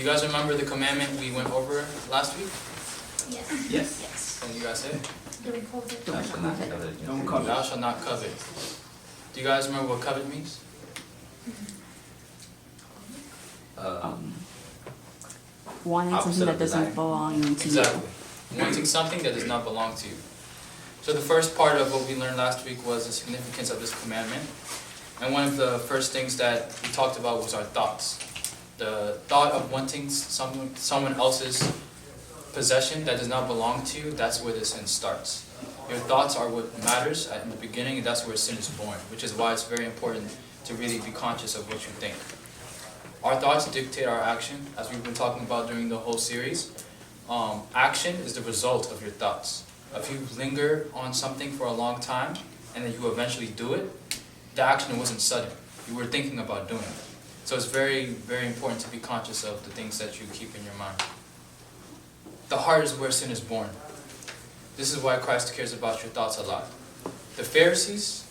you guys remember the commandment we went over last week? Yes. Yes. Can you guys say it? Thou shalt not covet. Don't covet. Thou shalt not covet. Do you guys remember what covet means? Wanting Opposite something that of doesn't desire. belong to Exactly. Wanting something that does not belong to you. So the first part of what we learned last week was the significance of this commandment. And one of the first things that we talked about was our thoughts. The thought of wanting someone else's possession that does not belong to you, that's where the sin starts. Your thoughts are what matters in the beginning, and that's where sin is born, which is why it's very important to really be conscious of what you think. Our thoughts dictate our action, as we've been talking about during the whole series. Action is the result of your thoughts. If you linger on something for a long time, and then you eventually do it, the action wasn't sudden. You were thinking about doing it. So it's very, very important to be conscious of the things that you keep in your mind. The heart is where sin is born. This is why Christ cares about your thoughts a lot. The Pharisees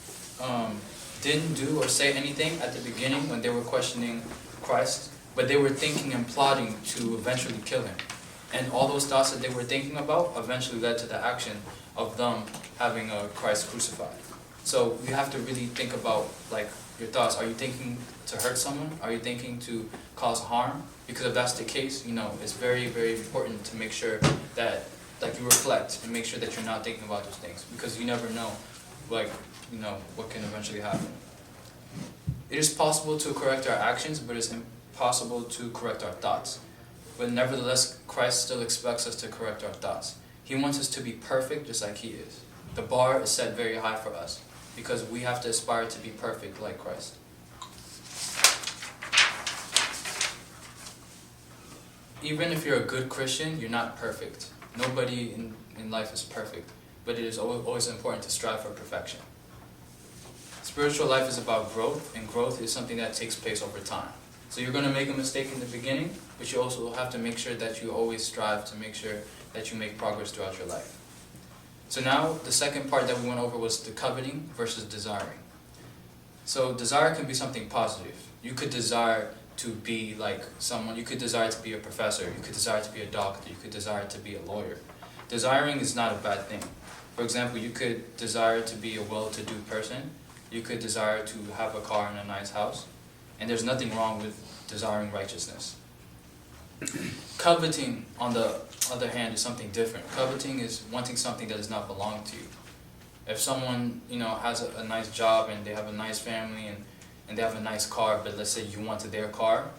didn't do or say anything at the beginning when they were questioning Christ, but they were thinking and plotting to eventually kill him. And all those thoughts that they were thinking about eventually led to the action of them having Christ crucified. So you have to really think about your thoughts. Are you thinking to hurt someone? Are you thinking to cause harm? Because if that's the case, it's very, very important to make sure that you reflect and make sure that you're not thinking about those things, because you never know what can eventually happen. It is possible to correct our actions, but it's impossible to correct our thoughts. But nevertheless, Christ still expects us to correct our thoughts. He wants us to be perfect just like He is. The bar is set very high for us because we have to aspire to be perfect like Christ. Even if you're a good Christian, you're not perfect. Nobody in life is perfect, but it is always important to strive for perfection. Spiritual life is about growth, and growth is something that takes place over time. So you're going to make a mistake in the beginning, but you also have to make sure that you always strive to make sure that you make progress throughout your life. So now, the second part that we went over was the coveting versus desiring. So desire can be something positive. You could desire to be like someone, you could desire to be a professor, you could desire to be a doctor, you could desire to be a lawyer. Desiring is not a bad thing. For example, you could desire to be a well-to-do person, you could desire to have a car and a nice house, and there's nothing wrong with desiring righteousness. Coveting, on the other hand, is something different. Coveting is wanting something that does not belong to you. If someone, has a nice job and they have a nice family and they have a nice car, but let's say you wanted their car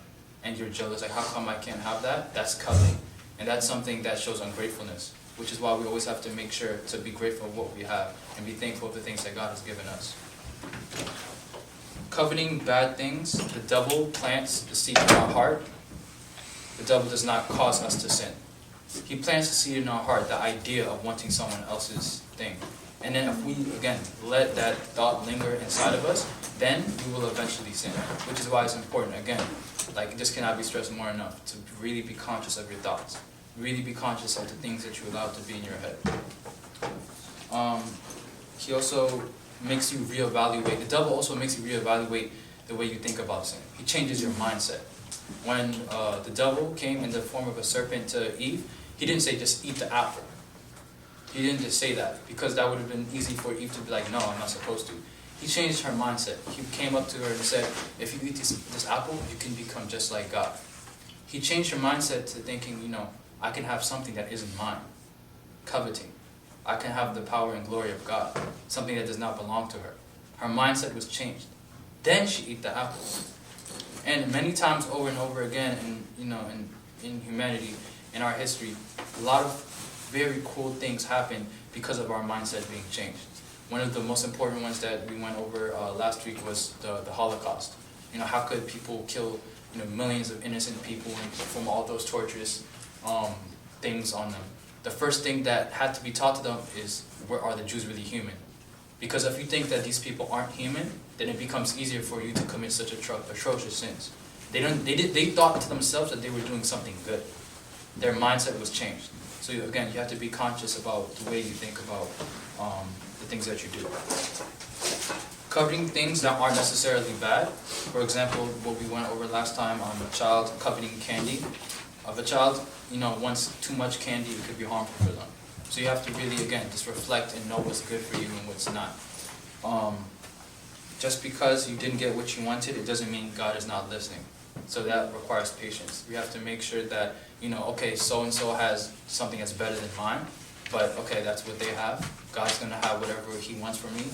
and you're jealous, how come I can't have that? That's coveting. And that's something that shows ungratefulness, which is why we always have to make sure to be grateful for what we have and be thankful for the things that God has given us. Coveting bad things, the devil plants the seed in our heart. The devil does not cause us to sin. He plants the seed in our heart, the idea of wanting someone else's thing. And then if we, again, let that thought linger inside of us, then we will eventually sin. Which is why it's important, again, this cannot be stressed more enough, to really be conscious of your thoughts. Really be conscious of the things that you allow to be in your head. He also makes you reevaluate. The devil also makes you reevaluate the way you think about sin. He changes your mindset. When the devil came in the form of a serpent to Eve, he didn't say just eat the apple. He didn't just say that, because that would have been easy for Eve to be like, no, I'm not supposed to. He changed her mindset. He came up to her and said, if you eat this apple, you can become just like God. He changed her mindset to thinking, I can have something that isn't mine. Coveting. I can have the power and glory of God. Something that does not belong to her. Her mindset was changed. Then she ate the apple. And many times over and over again in humanity, in our history, a lot of very cool things happen because of our mindset being changed. One of the most important ones that we went over last week was the Holocaust. How could people kill millions of innocent people and perform all those torturous things on them? The first thing that had to be taught to them is, are the Jews really human? Because if you think that these people aren't human, then it becomes easier for you to commit such atrocious sins. They thought to themselves that they were doing something good. Their mindset was changed. So again, you have to be conscious about the way you think about the things that you do. Coveting things that aren't necessarily bad. For example, what we went over last time on a child coveting candy. of a child, wants too much candy, it could be harmful for them. So you have to really, again, just reflect and know what's good for you and what's not. Just because you didn't get what you wanted, it doesn't mean God is not listening. So that requires patience. We have to make sure that, okay, so-and-so has something that's better than mine, but okay, that's what they have. God's going to have whatever He wants from me,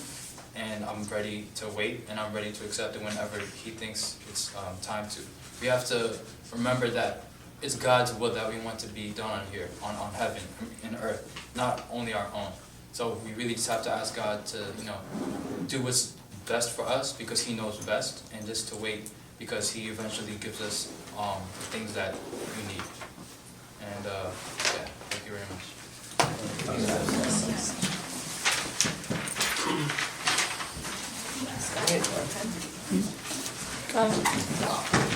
and I'm ready to wait, and I'm ready to accept it whenever He thinks it's time to. We have to remember that it's God's will that we want to be done on here, on heaven, and earth, not only our own. So we really just have to ask God to, do what's best for us because He knows best, and just to wait because He eventually gives us the things that we need. And yeah, thank you very much.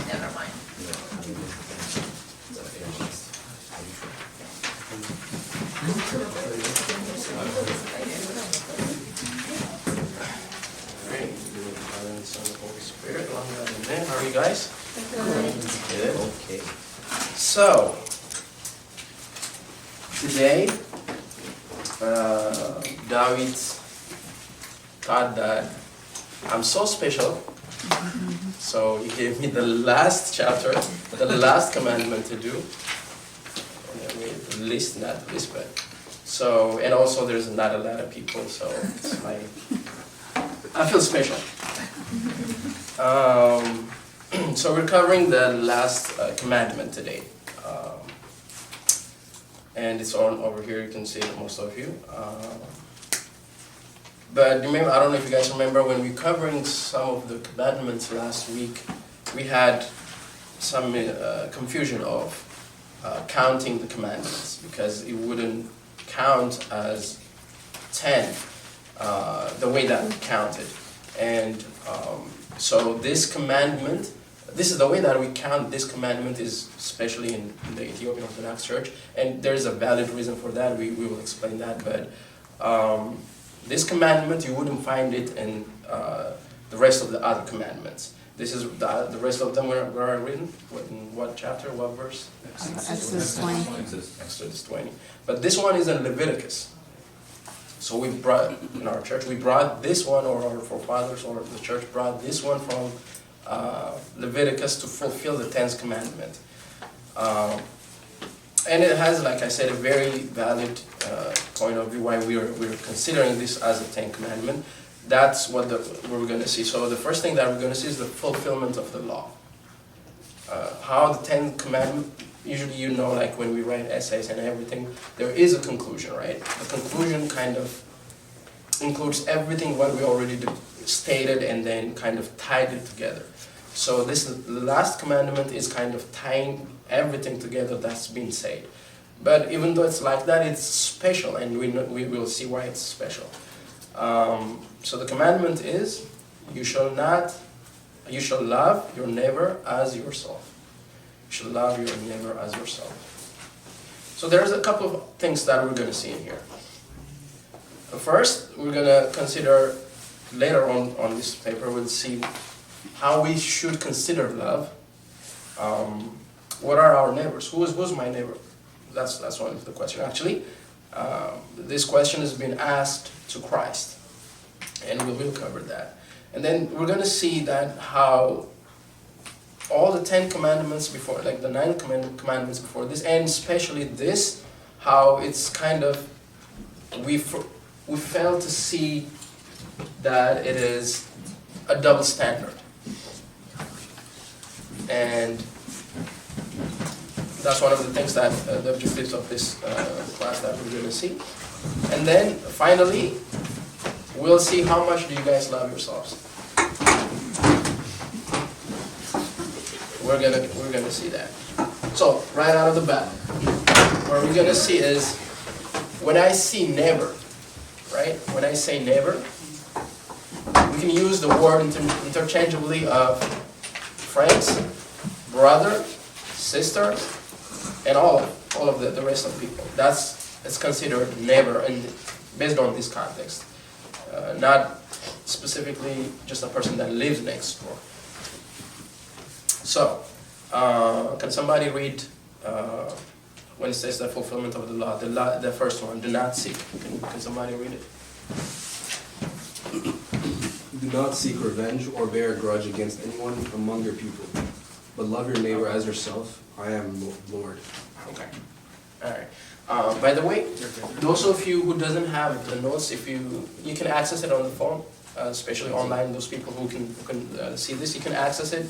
Never mind. Great. Father and Son and Holy Spirit. Amen. How are you guys? Good. Okay. So, today, David thought that I'm so special. So he gave me the last chapter, the last commandment to do. And the least, not the least, but. So, and also there's not a lot of people, so it's like, I feel special. So we're covering the last commandment today. And it's on over here, you can see it, most of you. But remember, I don't know if you guys remember, when we were covering some of the commandments last week, we had some confusion of counting the commandments, because it wouldn't count as 10 the way that we counted. And so this commandment, this is the way that we count this commandment, is especially in the Ethiopian Orthodox Church, and there's a valid reason for that. We will explain that, but this commandment, you wouldn't find it in the rest of the other commandments. This is the rest of them where are written. In what chapter, what verse? Exodus 20. Exodus 20. But this one is in Leviticus. So we brought, in our church, we brought this one, or our forefathers, or the church brought this one from Leviticus to fulfill the 10th commandment. And it has, like I said, a very valid point of view why we're considering this as a 10th commandment. That's what we're going to see. So the first thing that we're going to see is the fulfillment of the law. How the 10th commandment, usually like when we write essays and everything, there is a conclusion, right? The conclusion kind of includes everything what we already stated and then kind of tied it together. So the last commandment is kind of tying everything together that's been said. But even though it's like that, it's special, and we will see why it's special. So the commandment is, you shall love your neighbor as yourself. You shall love your neighbor as yourself. So there's a couple of things that we're going to see in here. First, we're going to consider, later on this paper, we'll see how we should consider love. What are our neighbors? Who's my neighbor? That's one of the questions. Actually, this question has been asked to Christ, and we will cover that. And then we're going to see that how all the 10 commandments before, like the 9 commandments before this, and especially this, how it's kind of, we fail to see that it is a double standard. And that's one of the things that the objectives of this class that we're going to see. And then finally, we'll see how much do you guys love yourselves. We're gonna see that. So right out of the bat, what we're gonna see is when I see neighbor, right? When I say neighbor, we can use the word interchangeably of friends, brother, sister, and all of the rest of people. It's considered neighbor, and based on this context, not specifically just a person that lives next door. So, can somebody read when it says the fulfillment of the law, the first one, do not seek. Can somebody read it? Do not seek revenge or bear a grudge against anyone among your people, but love your neighbor as yourself. I am Lord. Okay. All right. By the way, those of you who doesn't have the notes, if you can access it on the phone, especially online. Those people who can see this, you can access it.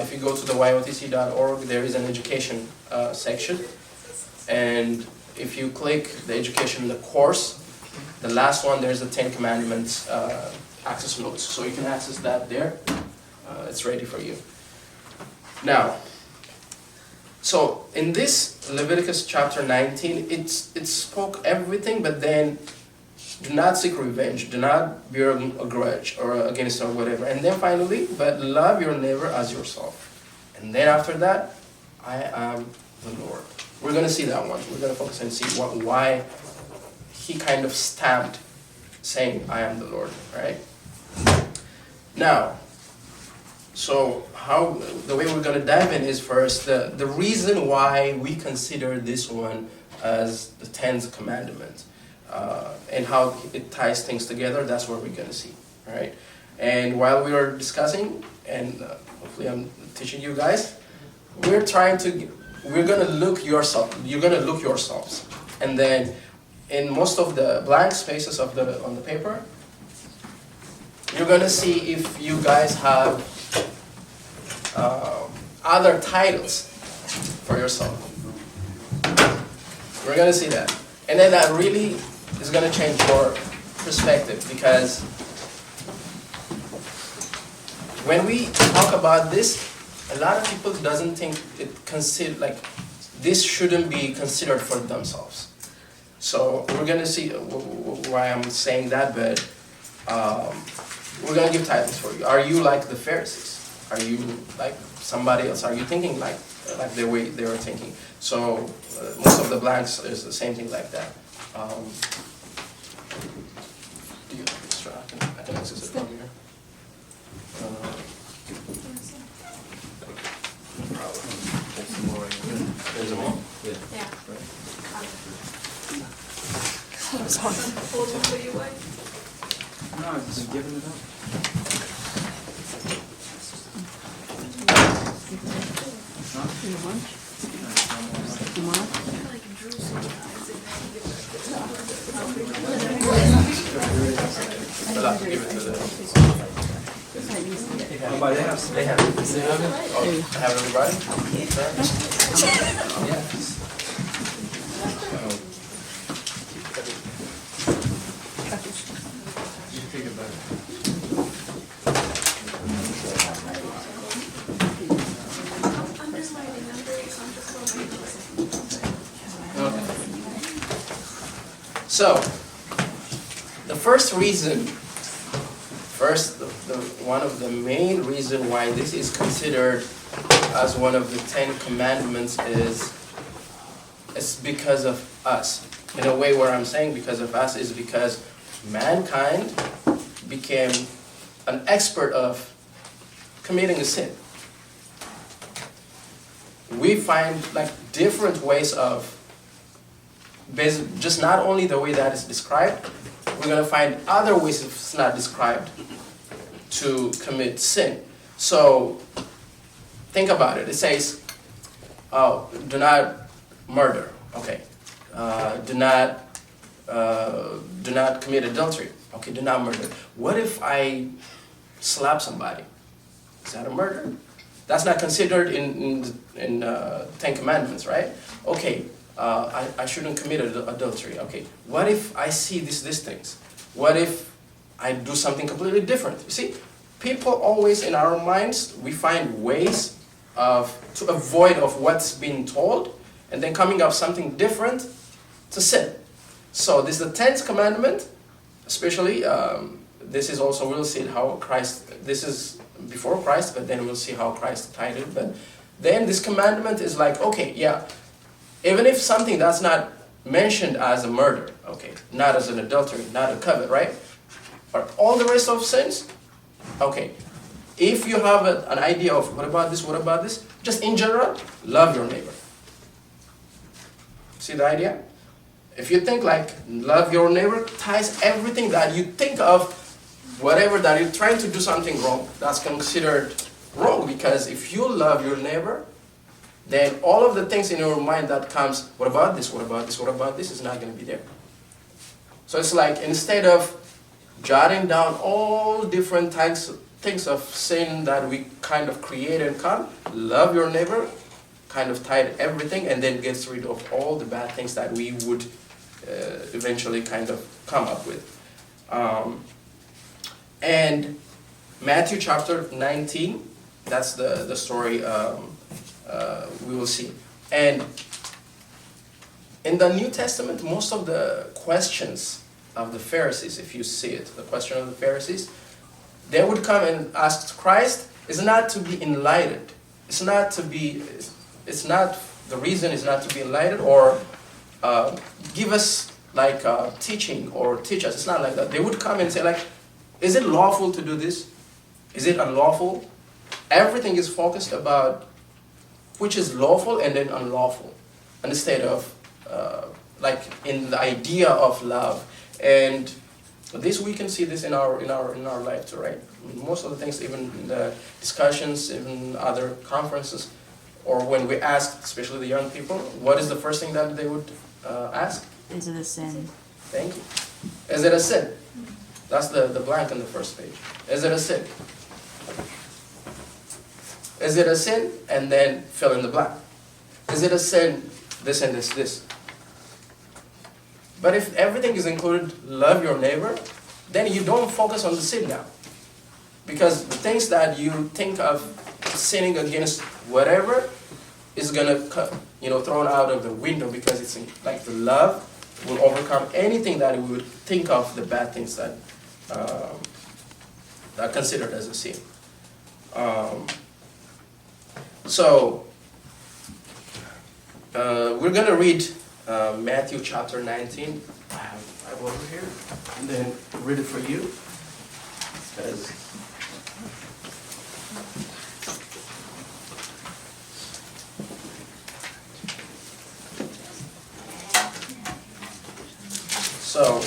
If you go to the yotc.org, there is an education section, and if you click the education, the course, the last one, there's the 10 Commandments access notes. So you can access that there. It's ready for you. Now, so in this Leviticus chapter 19, it spoke everything, but then do not seek revenge, do not bear a grudge or against or whatever. And then finally, but love your neighbor as yourself. And then after that, I am the Lord. We're going to see that one. We're going to focus and see why he kind of stamped saying, I am the Lord, right? Now, so the way we're going to dive in is first the reason why we consider this one as the 10th commandment, and how it ties things together. That's what we're going to see, right? And while we are discussing, and hopefully I'm teaching you guys, we're going to look yourself. You're going to look yourselves, and then in most of the blank spaces on the paper, you're going to see if you guys have other titles for yourself. We're going to see that. And then that really is going to change your perspective, because when we talk about this, a lot of people doesn't think this shouldn't be considered for themselves. So we're going to see why I'm saying that, but we're going to give titles for you. Are you like the Pharisees? Are you like somebody else? Are you thinking like the way they were thinking? So most of the blanks is the same thing like that. Do you have this? I can access it from here. There's more. Yeah. No, just giving it up. You want? You want? I'll have to give it to the. They have it. Oh, I have everybody? Yes. You take it back. So, the first reason, one of the main reason why this is considered as one of the 10 Commandments is because of us. In a way where I'm saying because of us is because mankind became an expert of committing a sin. We find different ways of, just not only the way that is described, we're going to find other ways if it's not described to commit sin. So think about it. It says, do not murder. Okay. Do not commit adultery. Okay, do not murder. What if I slap somebody? Is that a murder? That's not considered in 10 Commandments, right? Okay. I shouldn't commit adultery. Okay, what if I see these things? What if I do something completely different? You see, people always in our minds, we find ways to avoid of what's being told, and then coming up something different to sin. So this is the 10th commandment, especially, this is also, we'll see how Christ, this is before Christ, but then we'll see how Christ tied it. But then this commandment is like, okay, yeah, even if something that's not mentioned as a murder, okay, not as an adultery, not a covet, right? But all the rest of sins, okay, if you have an idea of what about this, just in general, love your neighbor. See the idea? If you think like love your neighbor ties everything that you think of, whatever that you're trying to do something wrong, that's considered wrong. Because if you love your neighbor, then all of the things in your mind that comes, what about this, what about this, what about this, is not going to be there. So it's like instead of jotting down all different things of sin that we kind of create and come, love your neighbor, kind of tied everything and then gets rid of all the bad things that we would eventually kind of come up with. And Matthew chapter 19, that's the story we will see. And in the New Testament, most of the questions of the Pharisees, if you see it, the question of the Pharisees, they would come and ask Christ, is not to be enlightened. It's not, the reason is not to be enlightened or give us like teaching or teach us. It's not like that. They would come and say like, is it lawful to do this? Is it unlawful? Everything is focused about which is lawful and then unlawful, instead of like in the idea of love. And this, we can see this in our life too, right? Most of the things, even in the discussions, even other conferences, or when we ask, especially the young people, what is the first thing that they would ask? Is it a sin? Thank you. Is it a sin? That's the blank on the first page. Is it a sin? Is it a sin? And then fill in the blank. Is it a sin? This and this. But if everything is included, love your neighbor, then you don't focus on the sin now. Because the things that you think of sinning against whatever is gonna thrown out of the window, because it's like the love will overcome anything that we would think of the bad things that are considered as a sin. So we're gonna read Matthew chapter 19. I have over here, and then read it for you. Because so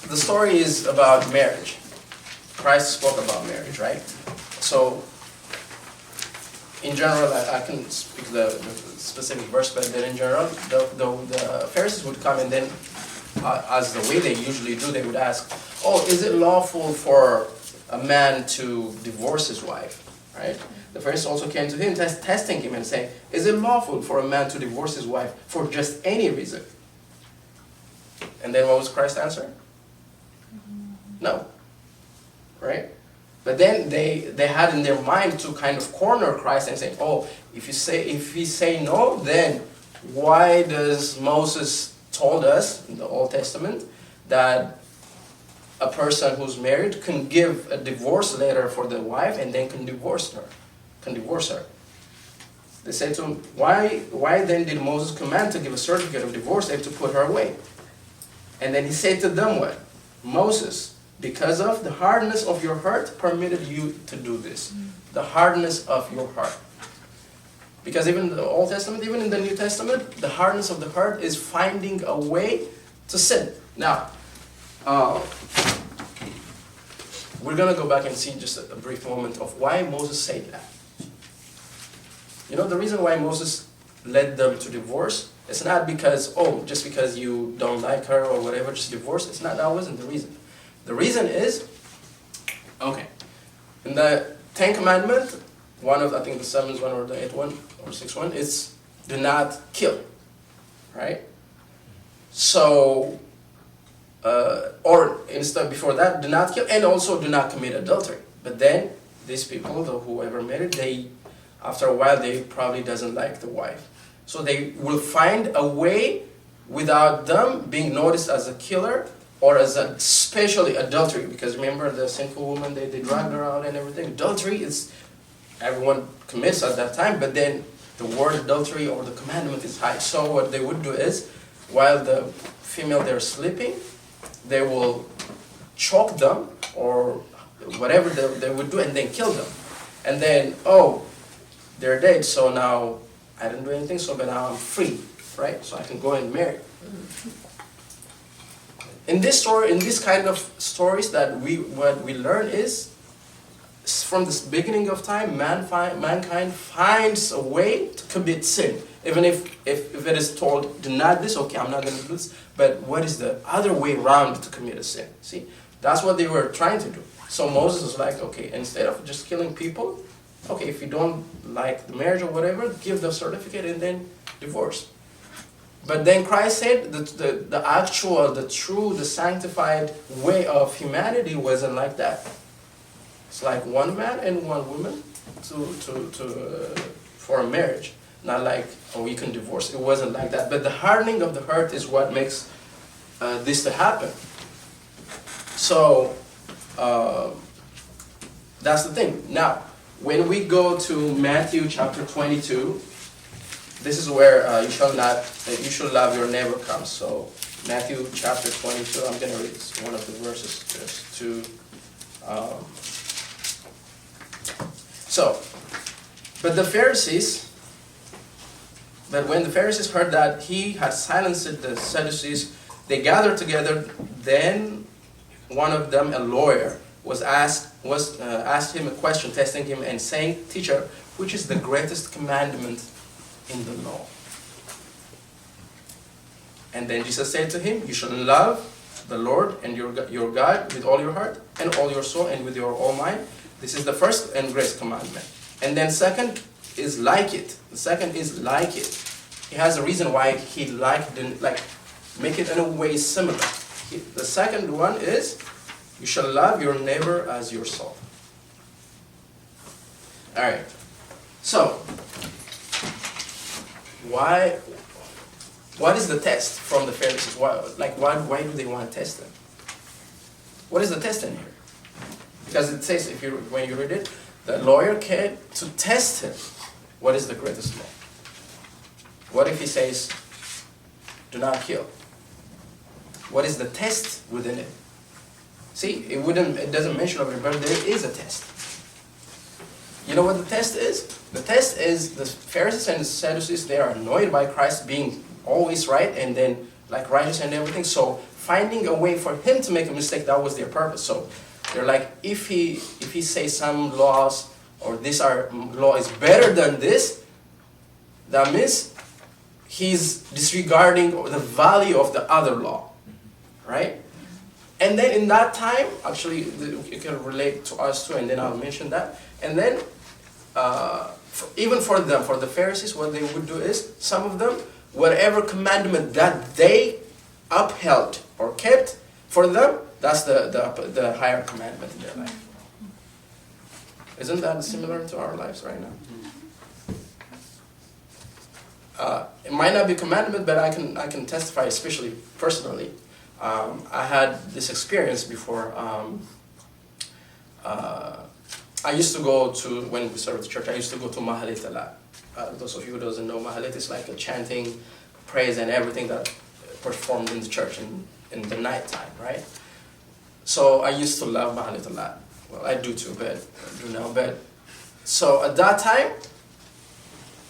the story is about marriage. Christ spoke about marriage, right? So in general, I can speak the specific verse, but then in general, the Pharisees would come and then, as the way they usually do, they would ask, oh, is it lawful for a man to divorce his wife, right? The Pharisees also came to him, testing him and saying, is it lawful for a man to divorce his wife for just any reason? And then what was Christ's answer? No, right? But then they had in their mind to kind of corner Christ and say, oh, if we say no, then why does Moses told us in the Old Testament that a person who's married can give a divorce letter for the wife and then can divorce her? They said to him, why then did Moses command to give a certificate of divorce and to put her away? And then he said to them what? Moses, because of the hardness of your heart, permitted you to do this. The hardness of your heart. Because even in the Old Testament, even in the New Testament, the hardness of the heart is finding a way to sin. Now, we're going to go back and see just a brief moment of why Moses said that. You know, the reason why Moses led them to divorce, it's not because, oh, just because you don't like her or whatever, just divorce. That wasn't the reason. The reason is, okay, in the 10 Commandment, one of, I think the 7th one or the 8th one or 6th one, is do not kill, right? So, or instead before that, do not kill, and also do not commit adultery. But then, these people, whoever married, after a while, they probably doesn't like the wife. So they will find a way without them being noticed as a killer, or as especially adultery, because remember the sinful woman, they dragged her out and everything. Adultery is, everyone commits at that time, but then the word adultery or the commandment is high. So what they would do is, while the female they're sleeping, they will choke them or whatever they would do and then kill them. And then, they're dead, so now I didn't do anything, so but now I'm free, right? So I can go and marry. In this story, in this kind of stories, what we learn is, from the beginning of time, mankind finds a way to commit sin. Even if it is told, do not this, okay, I'm not going to do this, but what is the other way around to commit a sin? See, that's what they were trying to do. So Moses was like, okay, instead of just killing people, okay, if you don't like the marriage or whatever, give the certificate and then divorce. But then Christ said that the actual, the true, the sanctified way of humanity wasn't like that. It's like one man and one woman for a marriage. Not like, oh, you can divorce. It wasn't like that. But the hardening of the heart is what makes this to happen. So, that's the thing. Now, when we go to Matthew chapter 22, this is where you should love your neighbor comes. So, Matthew chapter 22, I'm going to read one of the verses just to... But when the Pharisees heard that he had silenced the Sadducees, they gathered together. Then one of them, a lawyer, asked him a question, testing him and saying, "Teacher, which is the greatest commandment in the law?" And then Jesus said to him, "You shall love the Lord and your God with all your heart and all your soul and with your whole mind. This is the first and greatest commandment. And then second is like it. The second is like it." He has a reason why he didn't make it in a way similar. The second one is, you shall love your neighbor as yourself. All right. So, what is the test from the Pharisees? Why do they want to test them? What is the test in here? Because it says, when you read it, the lawyer came to test him. What is the greatest law? What if he says, do not kill? What is the test within it? See, it doesn't mention over here, but there is a test. You know what the test is? The test is the Pharisees and the Sadducees, they are annoyed by Christ being always right and then righteous and everything. So finding a way for him to make a mistake, that was their purpose. So they're like, if he says some laws or this law is better than this, that means he's disregarding the value of the other law, right? And then in that time, actually, it can relate to us too, and then I'll mention that. And then, even for the Pharisees, what they would do is, some of them, whatever commandment that they upheld or kept, for them, that's the higher commandment in their life. Isn't that similar to our lives right now? It might not be commandment, but I can testify, especially personally. I had this experience before. I used to go to, when we started the church, I used to go to Mahalit a lot. Those of you who doesn't know, Mahalit is like a chanting, praise, and everything that performed in the church in the night time, right? So I used to love Mahalit a lot. Well, I do too, but I do now. But so at that time,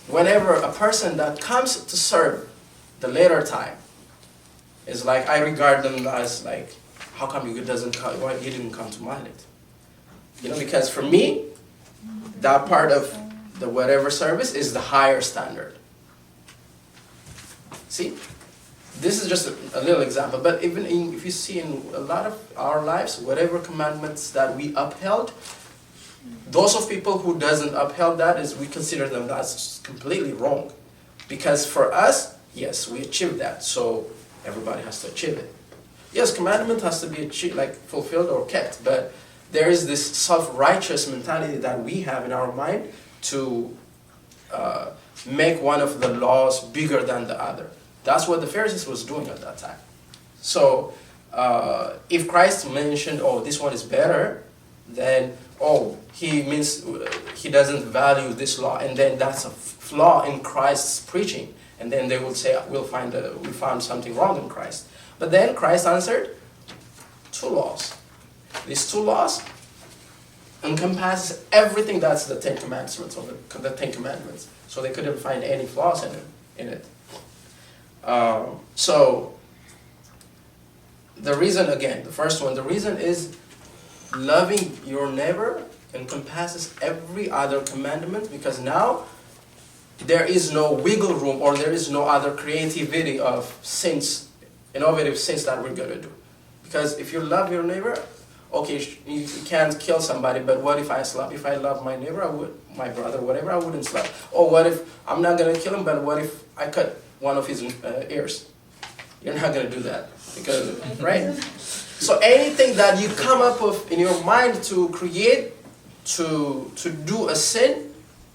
whenever a person that comes to serve the later time is like, I regard them as like, how come you didn't come to Mahalit? You know, because for me, that part of the whatever service is the higher standard. See? This is just a little example, but even if you see in a lot of our lives, whatever commandments that we upheld, those of people who doesn't upheld that, is we consider them as completely wrong. Because for us, yes, we achieved that, so everybody has to achieve it. Yes, commandment has to be achieved, fulfilled or kept, but there is this self-righteous mentality that we have in our mind to make one of the laws bigger than the other. That's what the Pharisees was doing at that time. So, if Christ mentioned, oh, this one is better, then, oh, he means he doesn't value this law, and then that's a flaw in Christ's preaching. And then they will say, we found something wrong in Christ. But then Christ answered, 2 laws. These 2 laws, encompasses everything. That's the Ten Commandments, or the Ten Commandments. So they couldn't find any flaws in it. So the reason, again, the first one, the reason is loving your neighbor encompasses every other commandment, because now there is no wiggle room, or there is no other creativity of sins, innovative sins that we're going to do. Because if you love your neighbor, okay, you can't kill somebody, but what if I slap? If I love my neighbor, I would, my brother, whatever, I wouldn't slap. Or what if, I'm not going to kill him, but what if I cut one of his ears? You're not going to do that, because, right? So anything that you come up with in your mind to create, to do a sin,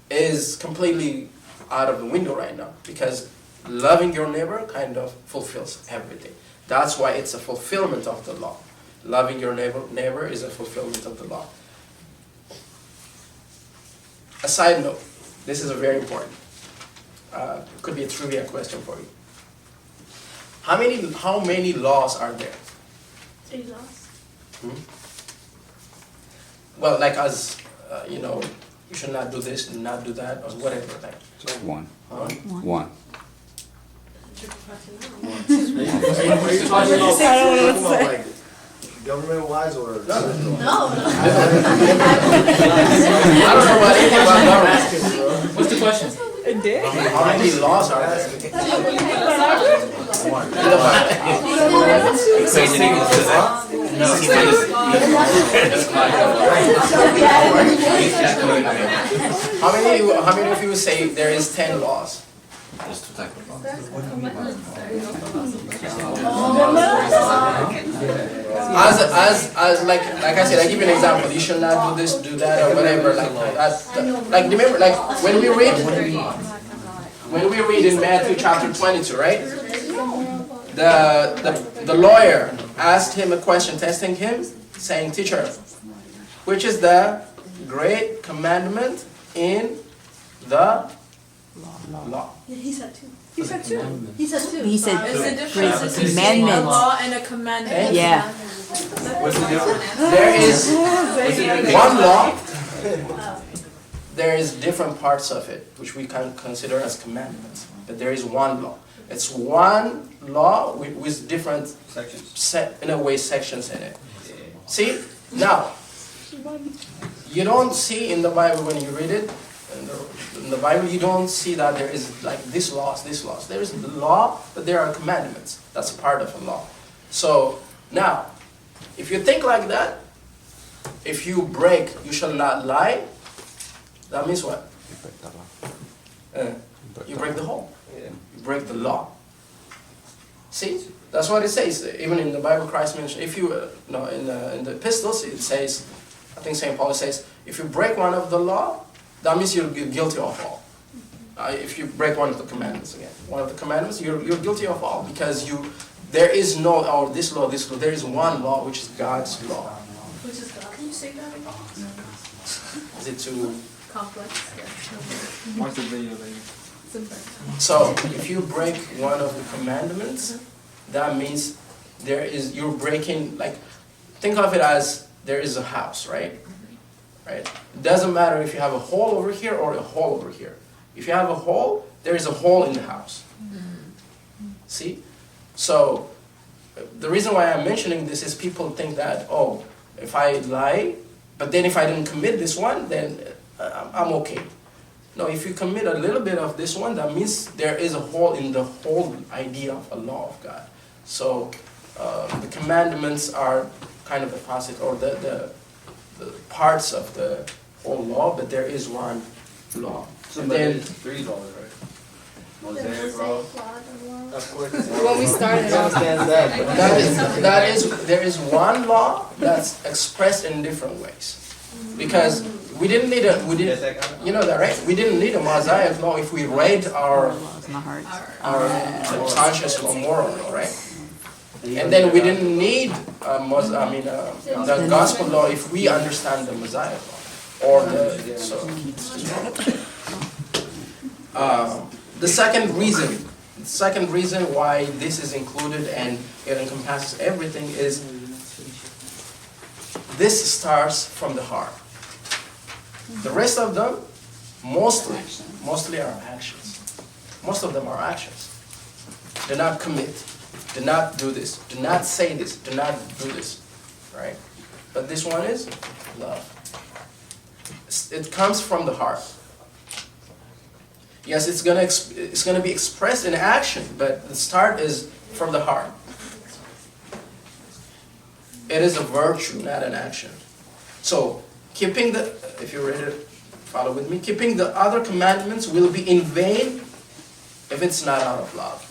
is completely out of the window right now, because loving your neighbor kind of fulfills everything. That's why it's a fulfillment of the law. Loving your neighbor is a fulfillment of the law. A side note, this is a very important. Could be a trivia question for you. How many laws are there? 3 laws. Well, like as you should not do this, do not do that, or whatever. Like, One. huh? One. Are you talking about like government-wise or? No. I don't know what anything about government. What's the question? It did? How many laws are there? How many of you say there is 10 laws? There's two types of laws. As like I said, I give you an example. You should not do this, do that, or whatever. Like remember, like when we read in Matthew chapter 22, right? The lawyer asked him a question, testing him, saying, "Teacher, which is the great commandment in the law?" He said 2. He said 2. He said 2. He said It's the great difference between a commandment. law and a commandment. Yeah. What's the difference? There is one law. There is different parts of it, which we can consider as commandments. But there is one law. It's one law with different sections in it. See? Now, you don't see in the Bible when you read it, in the Bible you don't see that there is like this laws. There is the law, but there are commandments. That's a part of the law. So, now, if you think like that, if you break, you shall not lie, that means what? You break the law. You break the law. See? That's what it says. Even in the Bible, Christ mentioned, if you, in the epistles, it says, I think St. Paul says, if you break one of the law, that means you're guilty of all. If you break one of the commandments again, one of the commandments, you're guilty of all, because there is no, this law, there is one law, which is God's law. Which is God. Can you say that again? Is it too Complex. Watch the video later. So, if you break one of the commandments, that means you're breaking, like, think of it as there is a house, right? Right? It doesn't matter if you have a hole over here or a hole over here. If you have a hole, there is a hole in the house. See? So, the reason why I'm mentioning this is people think that, oh, if I lie, but then if I didn't commit this one, then I'm okay. No, if you commit a little bit of this one, that means there is a hole in the whole idea of a law of God. So the commandments are kind of the facet or the parts of the whole law, but there is one law. So And but then there's 3 laws, right? Mosaic law. Of course. When we started I understand that, but there is one law that's expressed in different ways. Because we didn't need you know that, right? We didn't need a Mosaic law if we read our conscious law, moral law, right? And then we didn't need the gospel law if we understand the Mosaic law or the second reason why this is included and it encompasses everything is this starts from the heart. The rest of them, mostly are actions. Most of them are actions. Do not commit. Do not do this. Do not say this. Do not do this. Right? But this one is love. It comes from the heart. Yes, it's gonna be expressed in action, but the start is from the heart. It is a virtue, not an action. So, if you read it, follow with me, keeping the other commandments will be in vain if it's not out of love.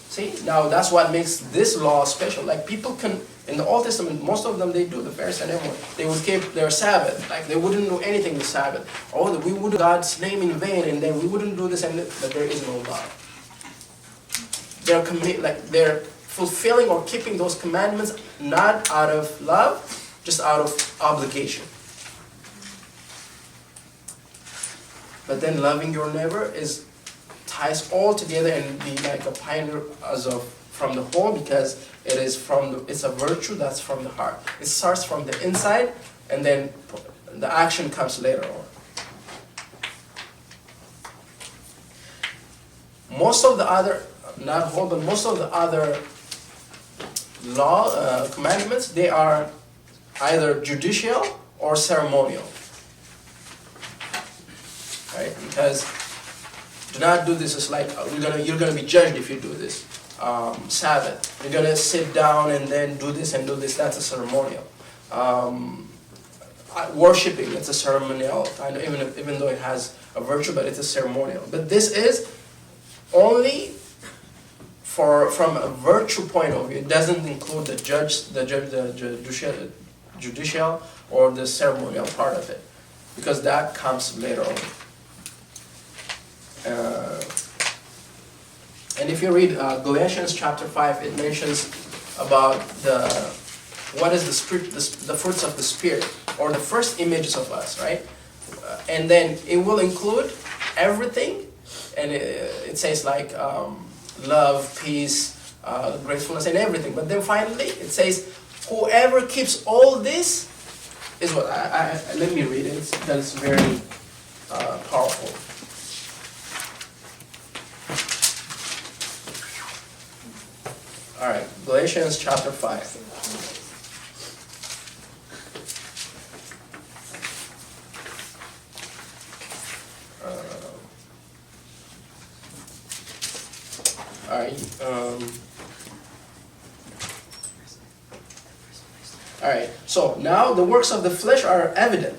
See, now that's what makes this law special. Like people can, in the Old Testament, most of them, they do, the Pharisees and everyone, they would keep their Sabbath. Like they wouldn't do anything the Sabbath. Oh, we would do God's name in vain, and then we wouldn't do this, but there is no love. They're fulfilling or keeping those commandments not out of love, just out of obligation. But then loving your neighbor ties all together and be like a pioneer from the whole, because it's a virtue that's from the heart. It starts from the inside, and then the action comes later on. Most of the other, not whole, but most of the other law commandments, they are either judicial or ceremonial. Right? Because do not do this. It's like you're gonna be judged if you do this. Sabbath, you're gonna sit down and then do this and do this. That's a ceremonial. Worshipping, it's a ceremonial. Even though it has a virtue, but it's a ceremonial. But this is only from a virtue point of view. It doesn't include the judicial or the ceremonial part of it, because that comes later on. And if you read Galatians chapter 5, it mentions about what is the spirit, the fruits of the Spirit, or the first images of us, right? And then it will include everything, and it says like love, peace, gratefulness, and everything. But then finally, it says, whoever keeps all this is what let me read it. That's very powerful. All right, Galatians chapter 5. All right, so now the works of the flesh are evident.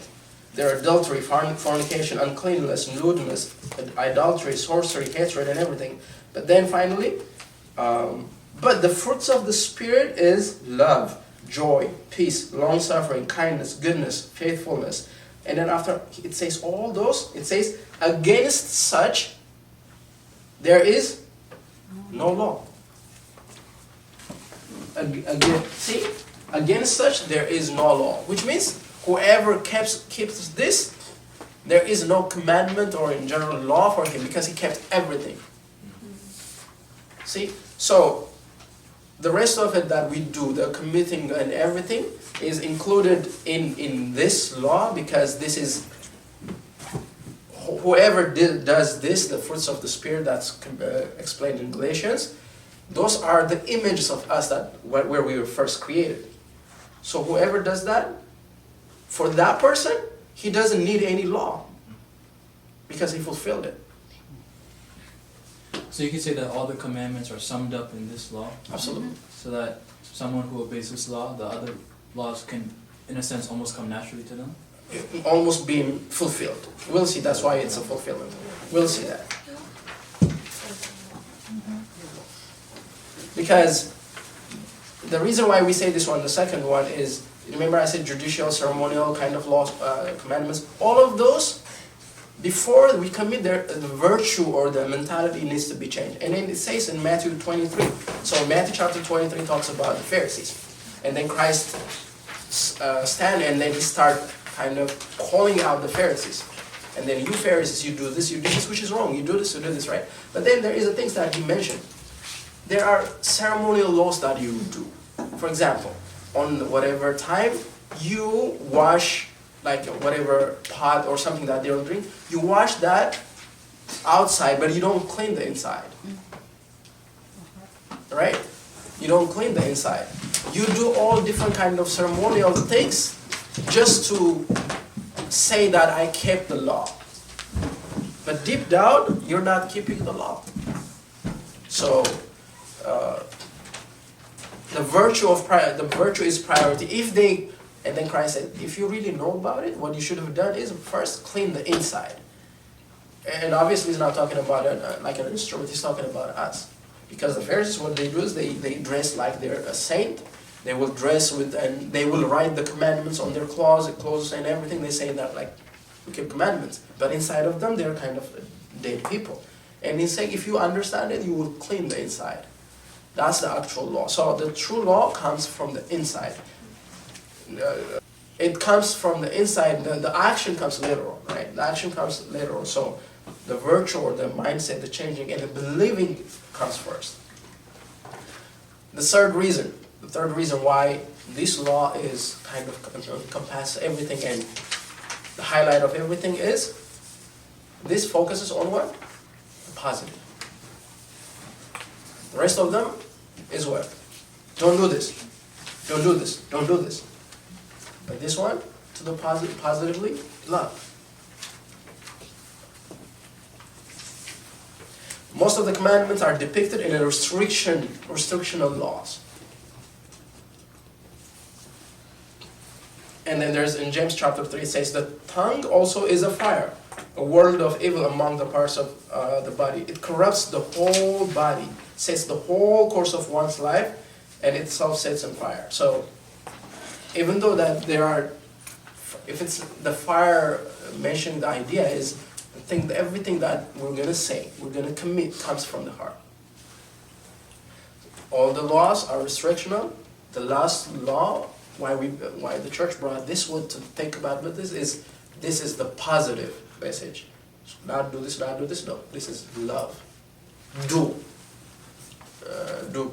They're adultery, fornication, uncleanness, lewdness, idolatry, sorcery, hatred, and everything. But then finally, but the fruits of the Spirit is love, joy, peace, long-suffering, kindness, goodness, faithfulness. And then after it says all those, it says, against such there is no law. Against such there is no law. Which means whoever keeps this, there is no commandment or in general law for him, because he kept everything. See? So the rest of it that we do, the committing and everything, is included in this law, because this is whoever does this, the fruits of the Spirit that's explained in Galatians, those are the images of us where we were first created. So whoever does that, for that person, he doesn't need any law, because he fulfilled it. So you could say that all the commandments are summed up in this law? Absolutely. So that someone who obeys this law, the other laws can, in a sense, almost come naturally to them? Almost being fulfilled. We'll see, that's why it's a fulfillment. We'll see that. Because the reason why we say this one, the second one, is, remember I said judicial, ceremonial kind of laws, commandments, all of those, before we commit the virtue or the mentality needs to be changed. And then it says in Matthew 23. So Matthew chapter 23 talks about the Pharisees. And then Christ stand and then he start kind of calling out the Pharisees. And then you Pharisees, you do this, which is wrong. You do this, right? But then there is the things that he mentioned. There are ceremonial laws that you do. For example, on whatever time you wash like whatever pot or something that they'll drink, you wash that outside, but you don't clean the inside. Right? You don't clean the inside. You do all different kind of ceremonial things just to say that I kept the law. But deep down, you're not keeping the law. So, the virtue is priority. And then Christ said, if you really know about it, what you should have done is first clean the inside. And obviously he's not talking about it like an instrument, he's talking about us. Because the Pharisees, what they do is they dress like they're a saint. They will dress with, and they will write the commandments on their clothes and everything. They say that like, we keep commandments. But inside of them, they're kind of dead people. And he's saying, if you understand it, you will clean the inside. That's the actual law. So the true law comes from the inside. It comes from the inside. The action comes literal, right? The action comes literal. So the virtue or the mindset, the changing, and the believing comes first. The third reason why this law is kind of encompasses everything and the highlight of everything is this focuses on what? The positive. The rest of them is what? Don't do this. Don't do this. Don't do this. But this one, to the positively, love. Most of the commandments are depicted in a restrictional laws. And then there's in James chapter 3, it says, the tongue also is a fire, a world of evil among the parts of the body. It corrupts the whole body, sets the whole course of one's life, and itself sets on fire. So, even though that there are, if it's the fire mentioned, the idea is, I think everything that we're going to say, we're going to commit, comes from the heart. All the laws are restrictional. The last law, why the church brought this one to think about this is the positive message. Not do this, not do this. No, this is love. Do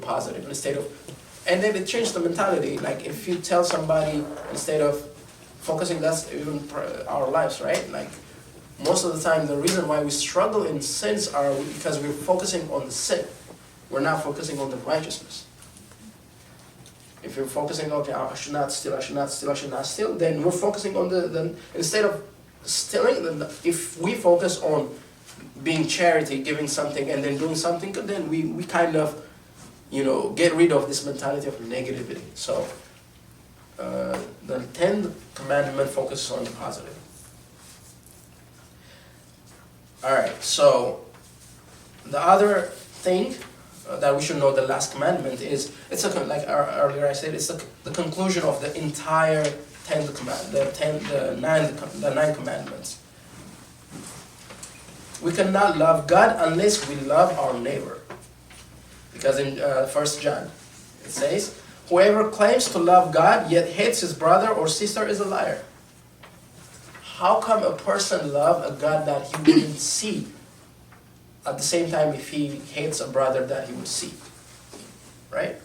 positive instead of, and then it changed the mentality. Like if you tell somebody instead of focusing, that's even our lives, right? Like most of the time, the reason why we struggle in sins are because we're focusing on the sin. We're not focusing on the righteousness. If you're focusing, okay, I should not steal, I should not steal, I should not steal, then we're focusing on instead of stealing, then if we focus on being charity, giving something, and then doing something good, then we kind of, get rid of this mentality of negativity. So, the 10th commandment focuses on the positive. Alright, so the other thing that we should know, the last commandment is, like earlier I said, it's the conclusion of the entire 10th commandment, the 9 commandments. We cannot love God unless we love our neighbor. Because in 1 John, it says, whoever claims to love God yet hates his brother or sister is a liar. How come a person love a God that he wouldn't see at the same time if he hates a brother that he would see? Right?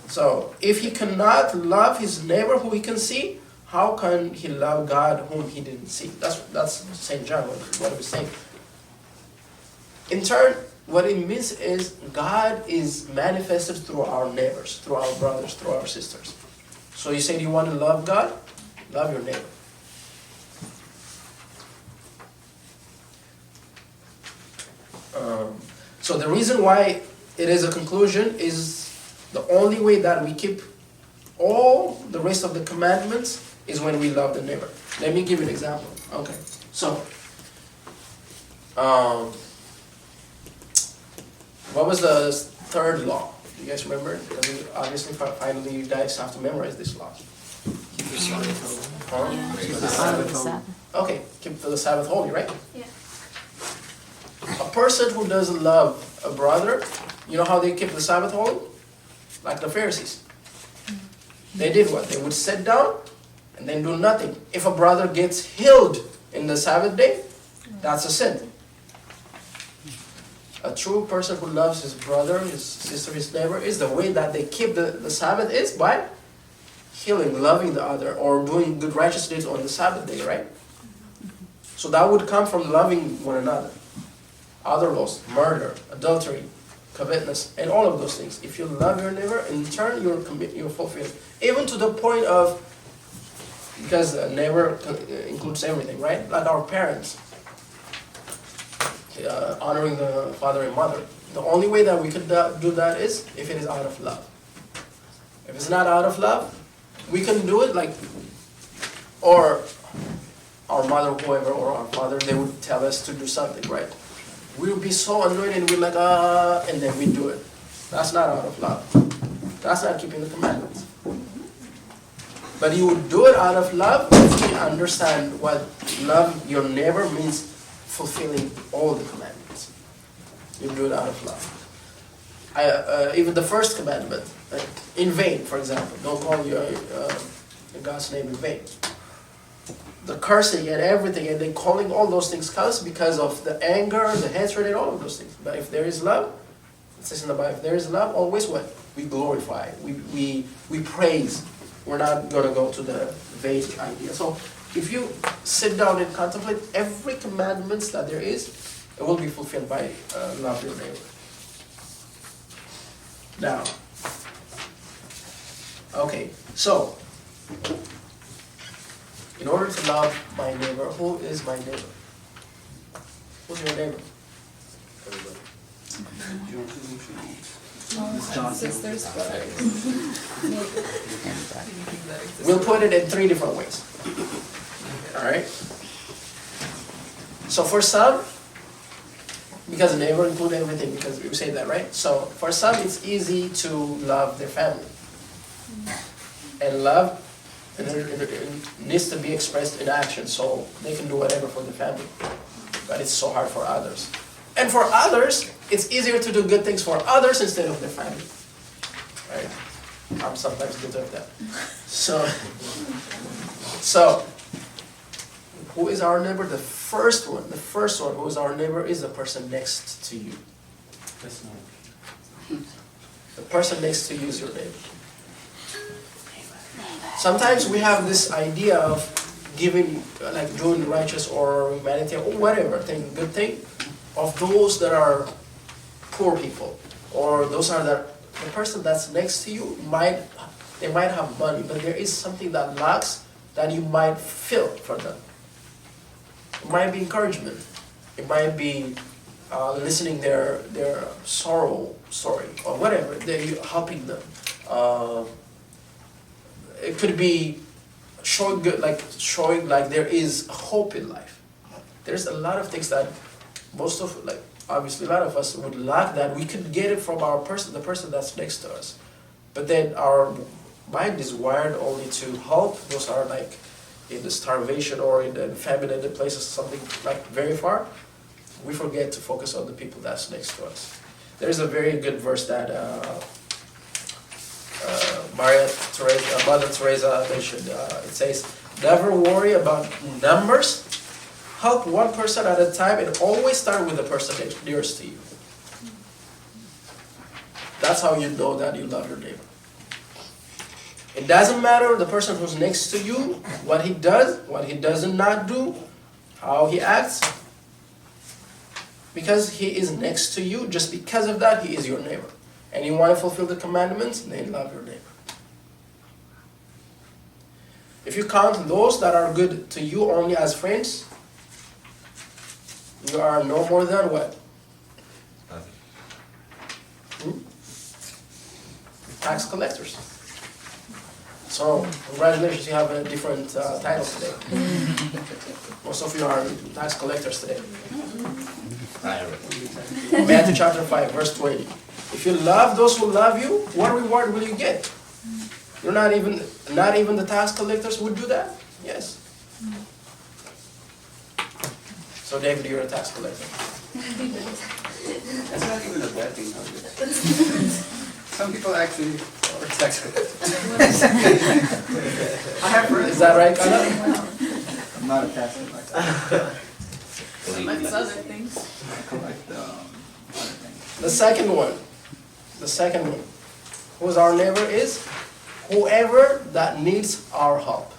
So, if he cannot love his neighbor who he can see, how can he love God whom he didn't see? That's St. John, what he's saying. In turn, what it means is God is manifested through our neighbors, through our brothers, through our sisters. So you say you want to love God? Love your neighbor. So the reason why it is a conclusion is the only way that we keep all the rest of the commandments is when we love the neighbor. Let me give you an example. Okay, so what was the third law? Do you guys remember? Because obviously, finally, you guys have to memorize this law. Keep the Sabbath. Okay, keep the Sabbath holy, right? Yeah. A person who doesn't love a brother, you know how they keep the Sabbath holy? Like the Pharisees. They did what? They would sit down and then do nothing. If a brother gets healed in the Sabbath day, that's a sin. A true person who loves his brother, his sister, his neighbor, is the way that they keep the Sabbath is by healing, loving the other, or doing good righteous deeds on the Sabbath day, right? So that would come from loving one another. Other laws, murder, adultery, covetousness, and all of those things. If you love your neighbor, in turn you're fulfilled. Even to the point of, because a neighbor includes everything, right? Like our parents, honoring the father and mother. The only way that we could do that is if it is out of love. If it's not out of love, we can do it like, or our mother, whoever, or our father, they would tell us to do something, right? We would be so annoyed and we're like, and then we do it. That's not out of love. That's not keeping the commandments. But you would do it out of love if you understand what love your neighbor means, fulfilling all the commandments. You do it out of love. Even the first commandment, like in vain, for example, don't call your God's name in vain. The cursing and everything, and then calling all those things curse because of the anger, the hatred, and all of those things. But if there is love, it says in the Bible, if there is love, always what? We glorify, we praise. We're not going to go to the vague idea. So if you sit down and contemplate every commandment that there is, it will be fulfilled by love your neighbor. Now, okay, so in order to love my neighbor, who is my neighbor? Who's your neighbor? Sisters, brothers. We'll put it in 3 different ways. Alright? So for some, because neighbor include everything, because we say that, right? So for some it's easy to love their family. And love it needs to be expressed in action, so they can do whatever for the family. But it's so hard for others. And for others, it's easier to do good things for others instead of their family. Right? I'm sometimes guilty of that. So, who is our neighbor? The first one who is our neighbor is the person next to you. That's not. The person next to you is your neighbor. Sometimes we have this idea of giving, like doing righteous or humanity or whatever thing, good thing, of those that are poor people, or those are the person that's next to you they might have money, but there is something that lacks that you might feel for them. It might be encouragement. It might be listening their sorrow story or whatever. You're helping them. It could be showing like there is hope in life. There's a lot of things that obviously a lot of us would lack, that we could get it from the person that's next to us. But then our mind is wired only to help those are like in the starvation or in the famine in the places, something like very far. We forget to focus on the people that's next to us. There's a very good verse that Mother Teresa mentioned. It says, never worry about numbers. Help one person at a time and always start with the person nearest to you. That's how you know that you love your neighbor. It doesn't matter the person who's next to you, what he does, what he does not do, how he acts. Because he is next to you, just because of that, he is your neighbor. And you want to fulfill the commandments, then love your neighbor. If you count those that are good to you only as friends, you are no more than what? Tax collectors. So, congratulations, you have a different title today. Most of you are tax collectors today. Matthew chapter 5, verse 20. If you love those who love you, what reward will you get? You're not even the tax collectors would do that? Yes. So David, you're a tax collector. That's not even a bad thing. Some people actually are tax collectors. I have friends. Is that right, Kana? I'm not a tax collector. Amongst other things. I collect other things. The second one. Who's our neighbor is whoever that needs our help.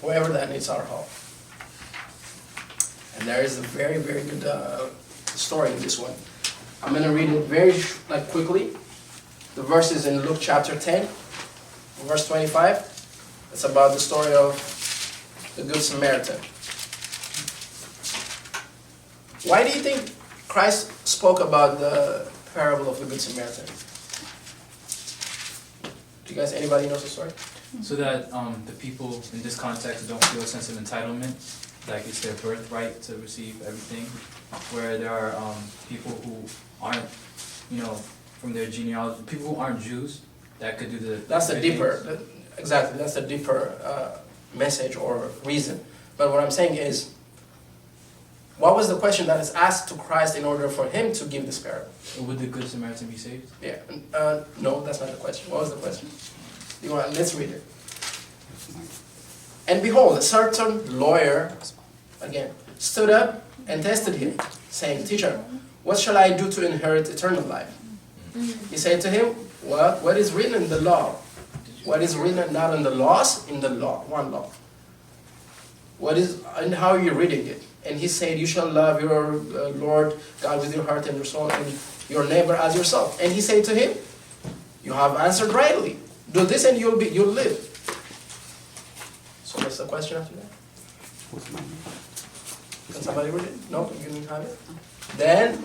Whoever that needs our help. And there is a very, very good story in this one. I'm going to read it very quickly. The verse is in Luke chapter 10, verse 25. It's about the story of the Good Samaritan. Why do you think Christ spoke about the parable of the Good Samaritan? Do you guys, anybody knows the story? So that the people in this context don't feel a sense of entitlement, like it's their birthright to receive everything, where there are people who aren't, from their genealogy, people who aren't Jews that could do the. That's the right deeper, things. exactly, that's the deeper message or reason. But what I'm saying is, what was the question that is asked to Christ in order for him to give this parable? Would the Good Samaritan be saved? Yeah, no, that's not the question. What was the question? Let's read it. And behold, a certain lawyer, again, stood up and tested him, saying, Teacher, what shall I do to inherit eternal life? He said to him, what is written in the law? What is written not in the laws? In the law, one law. What is, and how are you reading it? And he said, you shall love your Lord God with your heart and your soul, and your neighbor as yourself. And he said to him, you have answered rightly. Do this and you'll live. So what's the question after that? Can somebody read it? No, you didn't have it. Then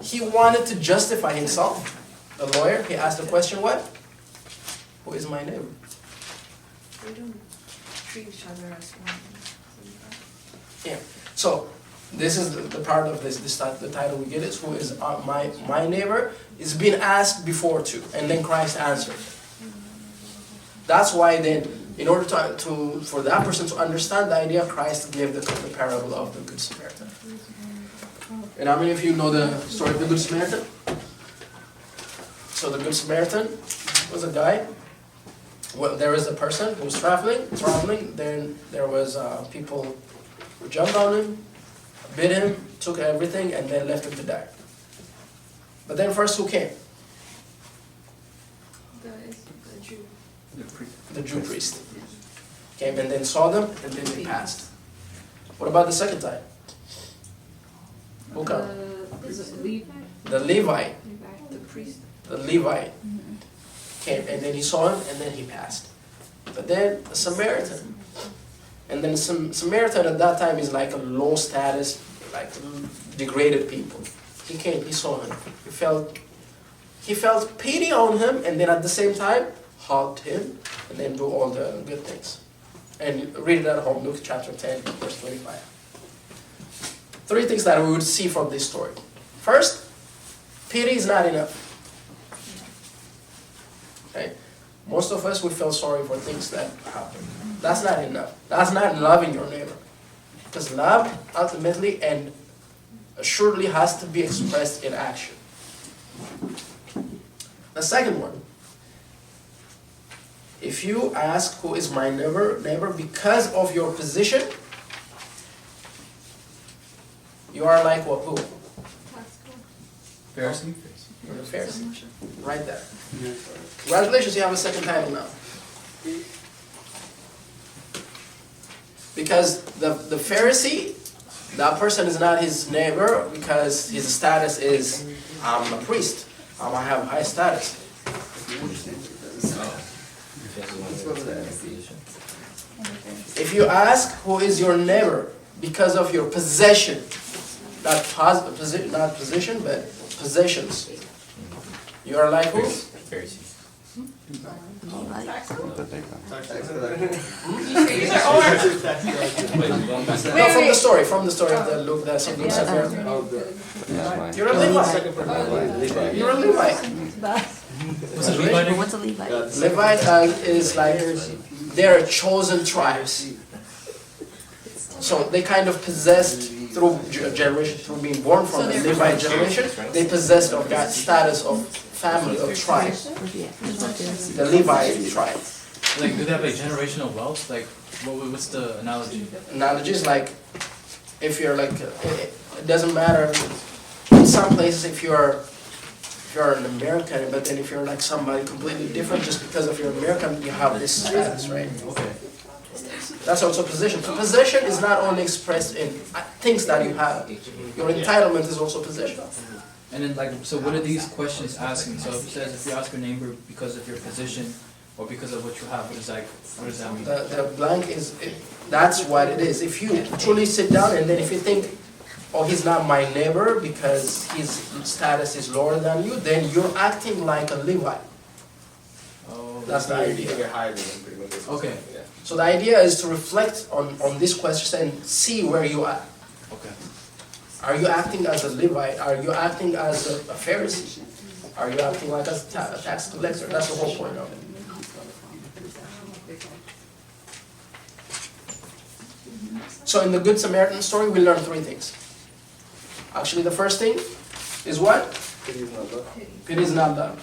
he wanted to justify himself. The lawyer, he asked the question, what? Who is my neighbor? We don't treat each other as one. Yeah. So this is the part of the title we get is who is my neighbor is being asked before too, and then Christ answered. That's why then, in order for that person to understand the idea, Christ gave the parable of the Good Samaritan. And how many of you know the story of the Good Samaritan? So the Good Samaritan was a guy. Well, there was a person who was traveling. Then there was people who jumped on him, bit him, took everything, and then left him to die. But then first who came? The Jew. The Jew priest. Came and then saw them, and then they passed. What about the second time? Who came? The Levite. The priest. The Levite came, and then he saw him, and then he passed. But then a Samaritan. And then Samaritan at that time is like a low status, like degraded people. He came, he saw him. He felt pity on him, and then at the same time, hugged him, and then do all the good things. And read it at home, Luke chapter 10, verse 25. 3 things that we would see from this story. First, pity is not enough. Okay? Most of us, we feel sorry for things that happen. That's not enough. That's not loving your neighbor. Because love, ultimately and assuredly, has to be expressed in action. The second one, if you ask who is my neighbor because of your position, you are like what? Who? Pharisee? You're a Pharisee. Right there. Congratulations, you have a second title now. Because the Pharisee, that person is not his neighbor because his status is, I'm a priest. I have high status. If you ask who is your neighbor because of your possession, not position, but possessions, you are like who? Pharisees. No, from the story of the Luke, that's in Luke Samaritan. You're a Levite. You're a Levite. What's a Levite? What's a Levite? Levite is like, they're chosen tribes. So they kind of possessed through generation, through being born from the Levite generation, they possessed of that status of family, of tribe. The Levite tribe. Like, do they have like generational wealth? Like, what's the analogy? Analogy is like, if you're like, it doesn't matter, in some places if you're if you're an American, but then if you're like somebody completely different, just because of you're American, you have this status, right? Okay. That's also possession. So possession is not only expressed in things that you have. Your entitlement is also possession. And then like, so what are these questions asking? So if it says, if you ask your neighbor because of your position or because of what you have, what does that mean? The blank is, that's what it is. If you truly sit down and then if you think, oh, he's not my neighbor because his status is lower than you, then you're acting like a Levite. Oh, That's the idea. You're higher than them, pretty much. okay, Yeah. So the idea is to reflect on these questions and see where you are. okay. Are you acting as a Levite? Are you acting as a Pharisee? Are you acting like a tax collector? That's the whole point of it. So in the Good Samaritan story, we learn three things. Actually, the first thing is what? Pity is not love. Pity is not love.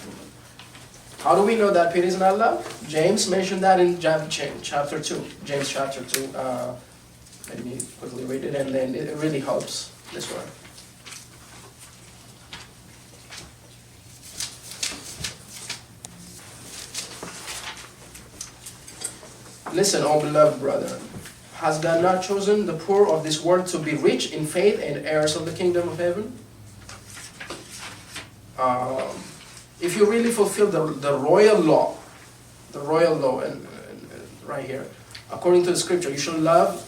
How do we know that pity is not love? James mentioned that in chapter 2. James chapter 2. Let me quickly read it, and then it really helps this one. Listen, O beloved brethren, has God not chosen the poor of this world to be rich in faith and heirs of the kingdom of heaven? If you really fulfill the royal law, and right here, according to the scripture, you should love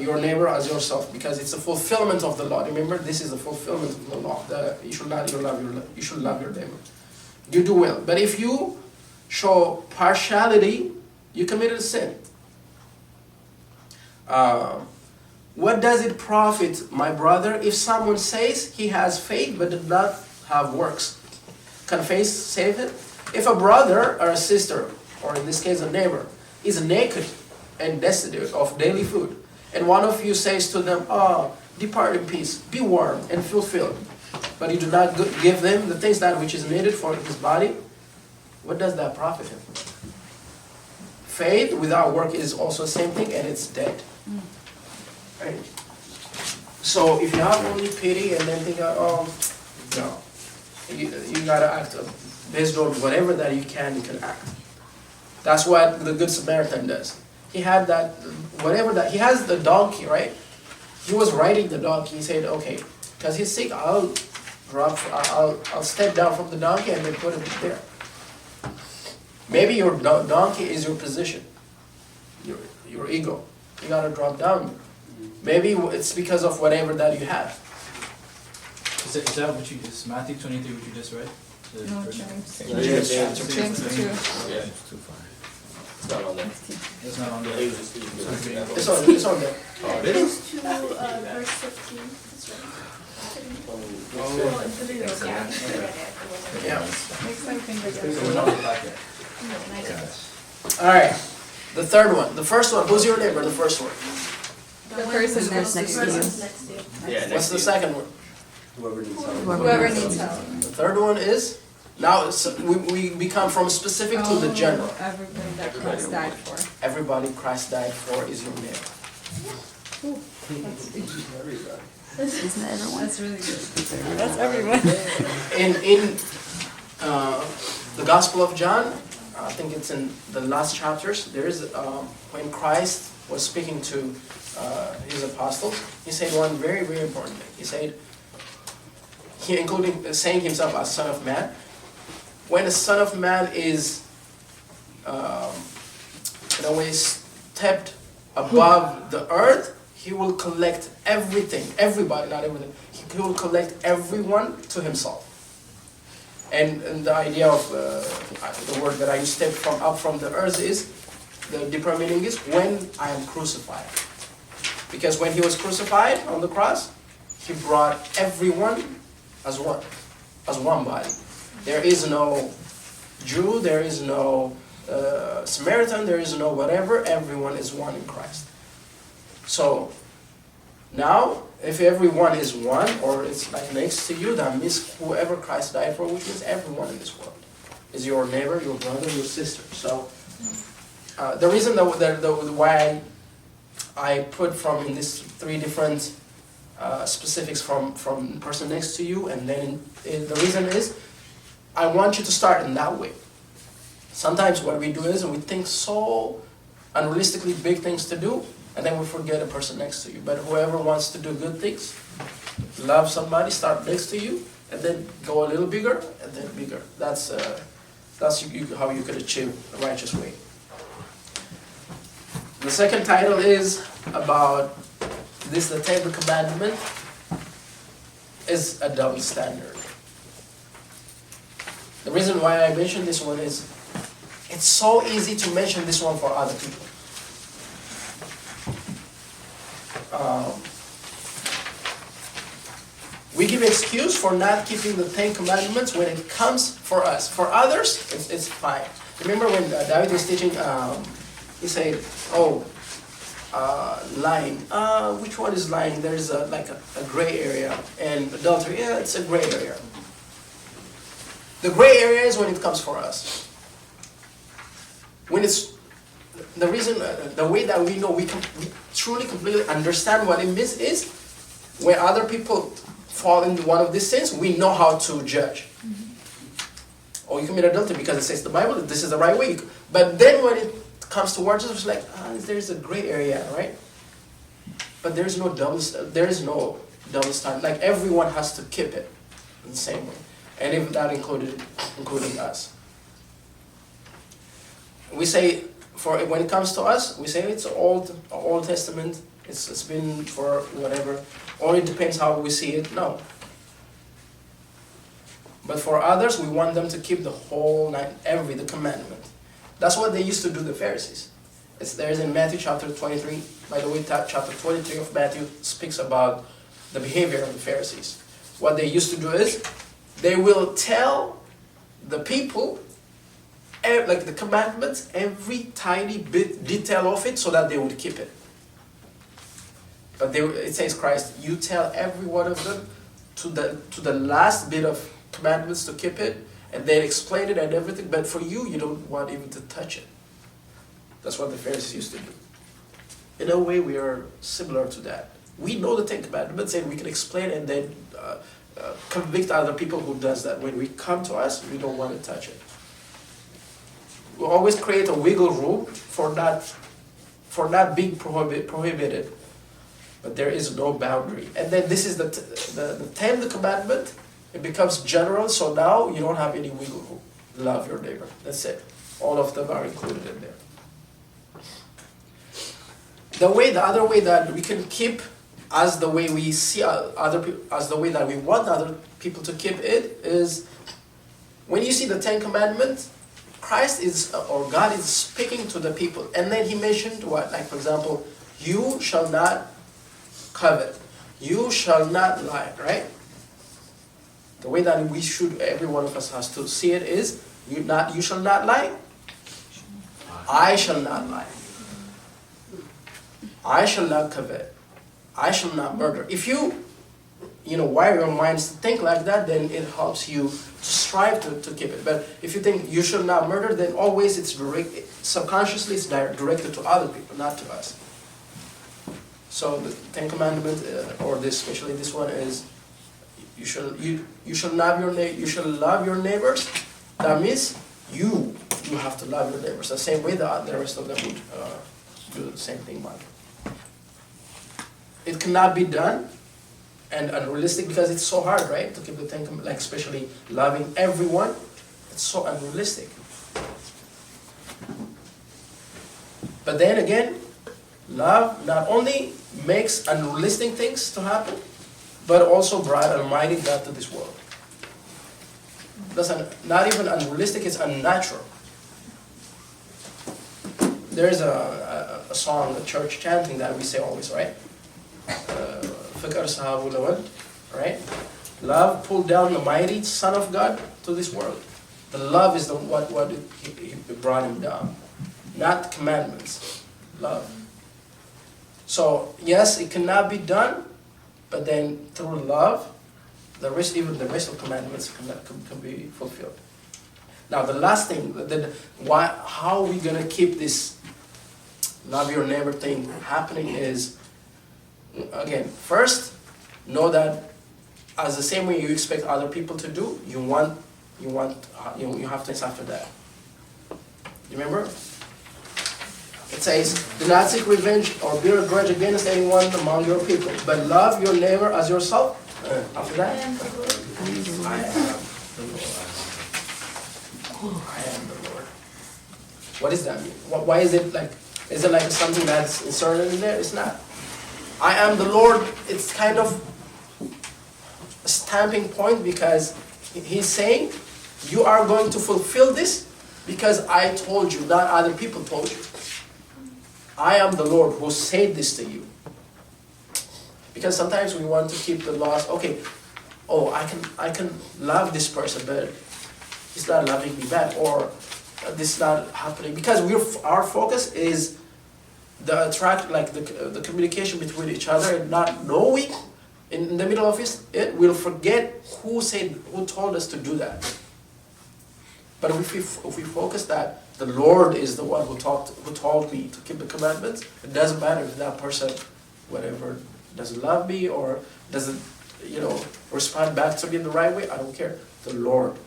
your neighbor as yourself, because it's a fulfillment of the law. Remember, this is a fulfillment of the law. You should love your neighbor. You do well. But if you show partiality, you committed a sin. What does it profit, my brother, if someone says he has faith but does not have works? Can faith save him? If a brother or a sister, or in this case a neighbor, is naked and destitute of daily food, and one of you says to them, depart in peace, be warm and fulfilled, but you do not give them the things that which is needed for his body, what does that profit him? Faith without work is also the same thing, and it's dead. Right? So if you have only pity and then think, no, you gotta act based on whatever that you can act. That's what the Good Samaritan does. He had that, he has the donkey, right? He was riding the donkey. He said, okay, because he's sick, I'll step down from the donkey and then put him there. Maybe your donkey is your position, your ego. You gotta drop down. Maybe it's because of whatever that you have. Is that what you just, Matthew 23, what you just read? No, James. James chapter two. James 2. Yeah, it's too far. It's not on there. It's not on there. It's on there. Oh, it is? Goes to verse 15. That's right. Oh, It's the video. Yeah. Makes my finger so get we're not back yet. All right. The third one. The first one. Who's your neighbor? The first one. The person next to you. Next to you. Yeah, What's the second one? Whoever needs help. Whoever needs help. The third one is. Now we become from specific to the general. Everybody that Christ died for. Everybody Christ died for is your neighbor. Isn't that everyone? That's really good. That's everyone. In the Gospel of John, I think it's in the last chapters, there is when Christ was speaking to his apostles, he said one very, very important thing. He said, he including saying himself as Son of Man, when the Son of Man is in a way stepped above the earth, he will collect everything, everybody, not everything. He will collect everyone to himself. And the idea of the word that I use, step up from the earth, is, the deeper meaning is, when I am crucified. Because when he was crucified on the cross, he brought everyone as one body. There is no Jew, there is no Samaritan, there is no whatever, everyone is one in Christ. So, now, if everyone is one, or it's like next to you, that means whoever Christ died for, which means everyone in this world, is your neighbor, your brother, your sister. So, the reason why I put from in these three different specifics from the person next to you, and then the reason is, I want you to start in that way. Sometimes what we do is we think so unrealistically big things to do, and then we forget the person next to you. But whoever wants to do good things, love somebody, start next to you, and then go a little bigger, and then bigger. That's how you could achieve a righteous way. The second title is about this, the 10th commandment is a double standard. The reason why I mention this one is, it's so easy to mention this one for other people. We give excuse for not keeping the 10 commandments when it comes for us. For others, it's fine. Remember when David was teaching, he said, lying. Which one is lying? There's like a gray area. And adultery, yeah, it's a gray area. The gray area is when it comes for us. When it's the reason, the way that we know we truly completely understand what it means is when other people fall into one of these sins, we know how to judge. Or you commit adultery because it says the Bible, this is the right way. But then when it comes towards us, it's like, there's a gray area, right? But there is no double standard. Like everyone has to keep it in the same way. And if that including us. We say, when it comes to us, we say it's Old Testament, it's been for whatever, or it depends how we see it. No. But for others, we want them to keep the whole the commandment. That's what they used to do, the Pharisees. There's in Matthew chapter 23. By the way, chapter 23 of Matthew speaks about the behavior of the Pharisees. What they used to do is, they will tell the people, like the commandments, every tiny bit detail of it, so that they would keep it. But it says Christ, you tell every one of them to the last bit of commandments to keep it, and then explain it and everything. But for you, you don't want even to touch it. That's what the Pharisees used to do. In a way, we are similar to that. We know the 10 commandments, and we can explain and then convict other people who does that. When we come to us, we don't want to touch it. We always create a wiggle room for not being prohibited, but there is no boundary. And then this is the 10th commandment. It becomes general, so now you don't have any wiggle room. Love your neighbor. That's it. All of them are included in there. The other way that we can keep as the way we see other people, as the way that we want other people to keep it, is when you see the 10 commandments, Christ is, or God is speaking to the people. And then he mentioned what? Like, for example, you shall not covet. You shall not lie, right? The way that every one of us has to see it is, you shall not lie. I shall not lie. I shall not covet. I shall not murder. If you wire your minds to think like that, then it helps you to strive to keep it. But if you think you should not murder, then always subconsciously it's directed to other people, not to us. So the 10 Commandments, or especially this one, is you shall love your neighbors. That means you have to love your neighbors. The same way that the rest of them would do the same thing, Mike. It cannot be done and unrealistic because it's so hard, right? To keep the 10 Commandments, like especially loving everyone. It's so unrealistic. But then again, love not only makes unrealistic things to happen, but also brought Almighty God to this world. That's not even unrealistic, it's unnatural. There's a song, a church chanting that we say always, right? Right? Love pulled down the mighty Son of God to this world. The love is what he brought him down. Not commandments. Love. So, yes, it cannot be done, but then through love, even the rest of commandments can be fulfilled. Now, the last thing, how are we going to keep this love your neighbor thing happening is, again, first, know that as the same way you expect other people to do, you have to after that. You remember? It says, do not seek revenge or bear a grudge against anyone among your people, but love your neighbor as yourself. After that, I am the Lord. I am the Lord. I am the Lord. What does that mean? Why is it like something that's inserted in there? It's not. I am the Lord, it's kind of a stamping point because he's saying, you are going to fulfill this because I told you, not other people told you. I am the Lord who said this to you. Because sometimes we want to keep the laws, okay, oh, I can love this person, but he's not loving me back, or this is not happening. Because our focus is the communication between each other and not knowing in the middle of it, we'll forget who told us to do that. But if we focus that the Lord is the one who told me to keep the commandments, it doesn't matter if that person, whatever, doesn't love me or doesn't, respond back to me in the right way. I don't care. The Lord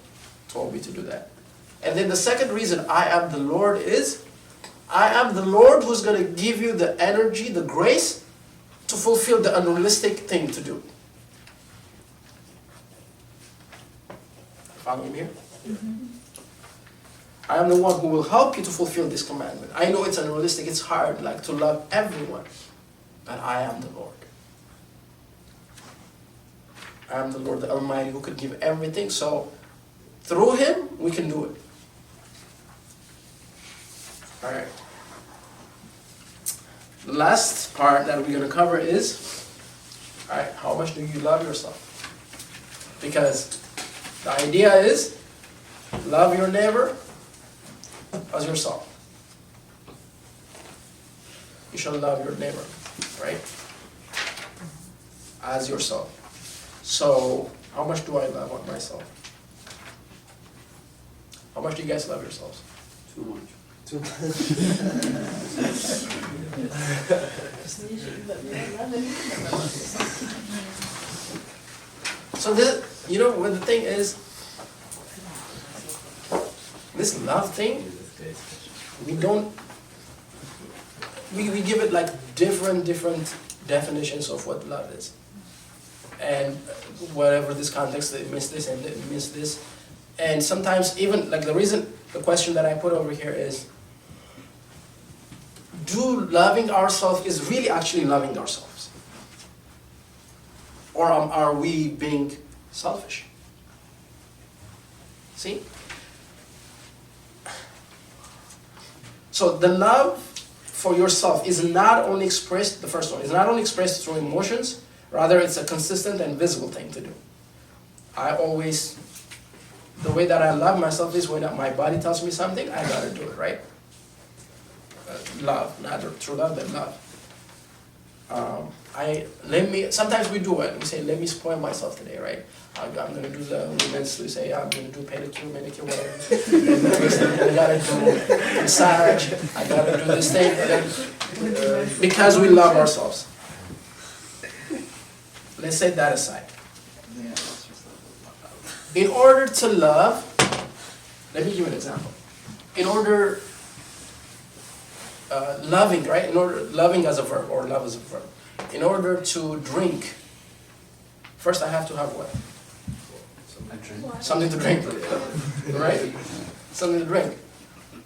told me to do that. And then the second reason I am the Lord is, I am the Lord who's going to give you the energy, the grace to fulfill the unrealistic thing to do. Following me here? Mm-hmm. I am the one who will help you to fulfill this commandment. I know it's unrealistic, it's hard, to love everyone, but I am the Lord. I am the Lord, the Almighty, who could give everything, so through Him, we can do it. Alright. The last part that we're going to cover is, alright, how much do you love yourself? Because the idea is, love your neighbor as yourself. You shall love your neighbor, right? As yourself. So, how much do I love myself? How much do you guys love yourselves? Too much. So this, what the thing is, this love thing, we give it different definitions of what love is. And whatever this context, it means this and it means this. And sometimes even, the question that I put over here is, do loving ourselves is really actually loving ourselves? Or are we being selfish? See? So the love for yourself is not only expressed, the first one, is not only expressed through emotions, rather it's a consistent and visible thing to do. The way that I love myself is when my body tells me something, I gotta do it, right? Love, not true love, but love. Sometimes we do it. We say, let me spoil myself today, right? I'm going to do the women's, we say, I'm going to do pedicure, manicure, whatever. I got to do massage, I got to do this thing. Because we love ourselves. Let's set that aside. In order to love, let me give you an example. In order, loving, right? Loving as a verb, or love as a verb. In order to drink, first I have to have what? Something to drink, right? Something to drink.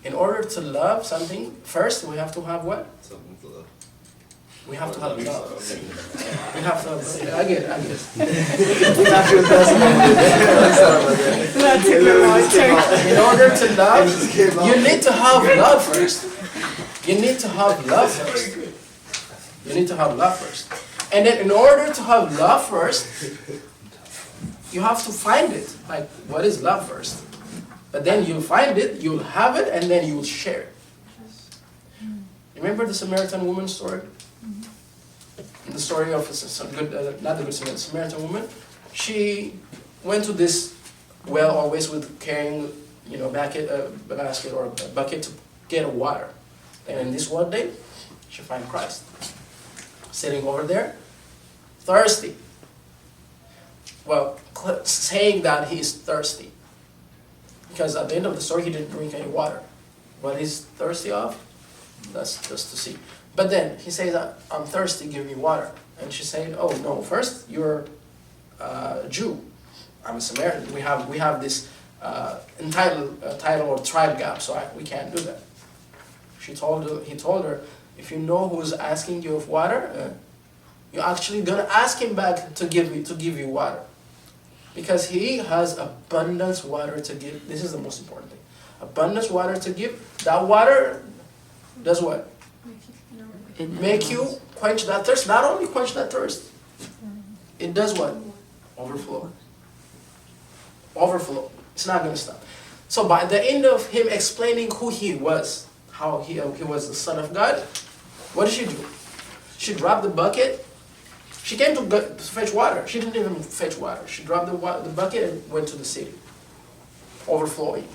In order to love something, first we have to have what? Something to love. We have to have love. We have to have, I get it. In order to love, you need to have love first. You need to have love first. You need to have love first. And then in order to have love first, you have to find it. What is love first? But then you'll find it, you'll have it, and then you'll share it. Remember the Samaritan woman story? The story of not the Good Samaritan woman. She went to this well always with carrying, a basket or a bucket to get water. And this one day, she finds Christ sitting over there, thirsty. saying that he is thirsty. Because at the end of the story, he didn't drink any water. What he's thirsty of, that's just to see. But then he says, I'm thirsty, give me water. And she's saying, oh no, first you're a Jew, I'm a Samaritan. We have this title or tribe gap, so we can't do that. He told her, if you know who's asking you of water, you're actually gonna ask him back to give you water, because he has abundance water to give. This is the most important thing. Abundance water to give. That water does what? Make you quench that thirst. Not only quench that thirst, it does what? Overflow. Overflow. It's not going to stop. So by the end of him explaining who he was, how he was the Son of God, what did she do? She dropped the bucket. She came to fetch water. She didn't even fetch water. She dropped the bucket and went to the city, overflowing.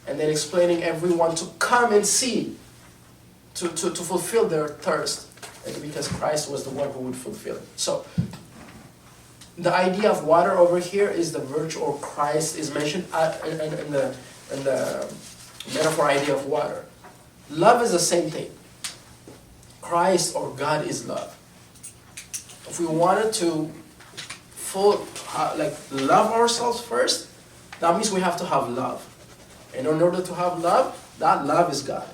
And then explaining everyone to come and see, to fulfill their thirst, because Christ was the one who would fulfill it. So, the idea of water over here is the virtue, or Christ is mentioned in the metaphor idea of water. Love is the same thing. Christ or God is love. If we wanted to love ourselves first, that means we have to have love. And in order to have love, that love is God.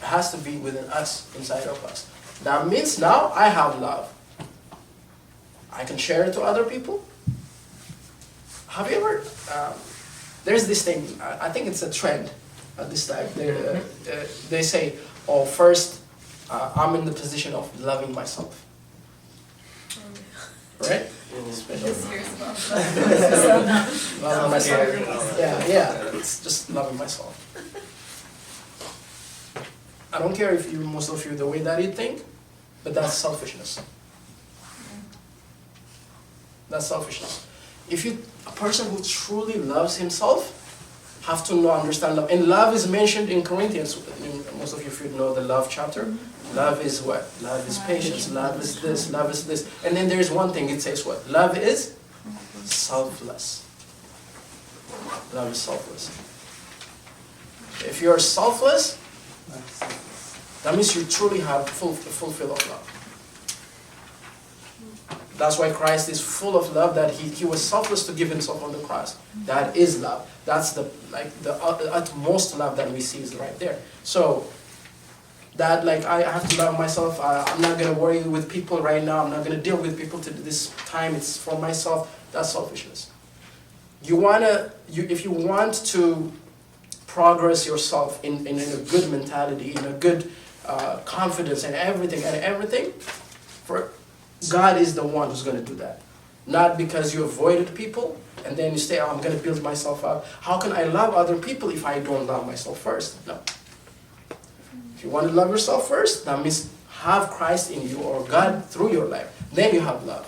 It has to be within us, inside of us. That means now I have love. I can share it to other people. Have you ever, there's this thing, I think it's a trend at this time. They say, oh, first, I'm in the position of loving myself. Right? Loving myself. Yeah, it's just loving myself. I don't care if most of you, the way that you think, but that's selfishness. That's selfishness. A person who truly loves himself have to understand love. And love is mentioned in Corinthians. Most of you, if you know the love chapter, love is what? Love is patience. Love is this. Love is this. And then there's one thing, it says what? Love is selfless. Love is selfless. If you're selfless, that means you truly have fulfill of love. That's why Christ is full of love, that he was selfless to give himself on the cross. That is love. That's the utmost love that we see is right there. So, that I have to love myself. I'm not going to worry with people right now. I'm not going to deal with people to this time. It's for myself. That's selfishness. If you want to progress yourself in a good mentality, in a good confidence and everything, for God is the one who's going to do that. Not because you avoided people and then you say, oh, I'm going to build myself up. How can I love other people if I don't love myself first? No. If you want to love yourself first, that means have Christ in you or God through your life. Then you have love.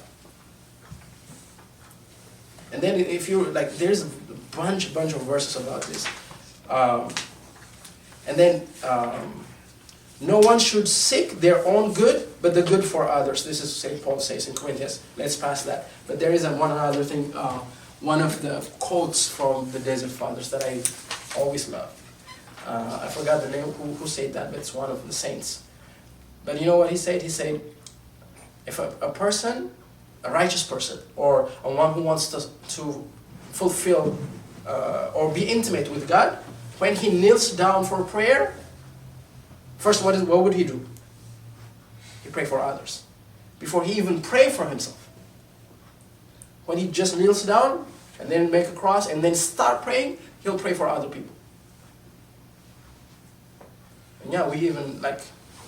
And then if you there's a bunch of verses about this. No one should seek their own good, but the good for others. This is St. Paul says in Corinthians. Let's pass that. But there is one other thing, one of the quotes from the Desert Fathers that I always love. I forgot the name who said that, but it's one of the saints. But you know what he said? He said, if a person, a righteous person, or one who wants to fulfill or be intimate with God, when he kneels down for prayer, first, what would he do? He pray for others. Before he even pray for himself. When he just kneels down, and then make a cross, and then start praying, he'll pray for other people. And yeah, we even,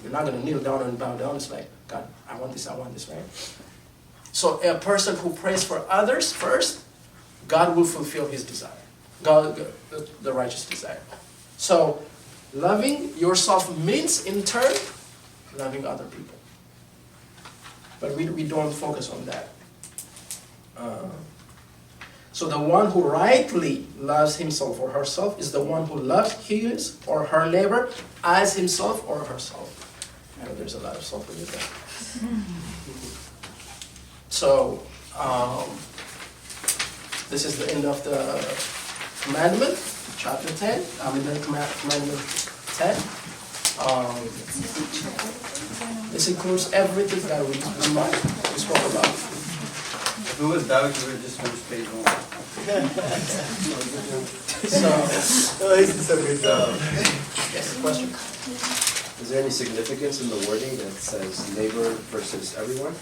you're not going to kneel down and bow down. It's like, God, I want this, right? So a person who prays for others first, God will fulfill his desire. God, the righteous desire. So, loving yourself means, in turn, loving other people. But we don't focus on that. So the one who rightly loves himself or herself is the one who loves his or her neighbor as himself or herself. I know there's a lot of self with that. So, this is the end of the commandment, chapter 10, commandment 10. This includes everything that we spoke about. If it was doubt, you would just finish page 1. Yes, question? Is there any significance in the wording that says neighbor versus everyone?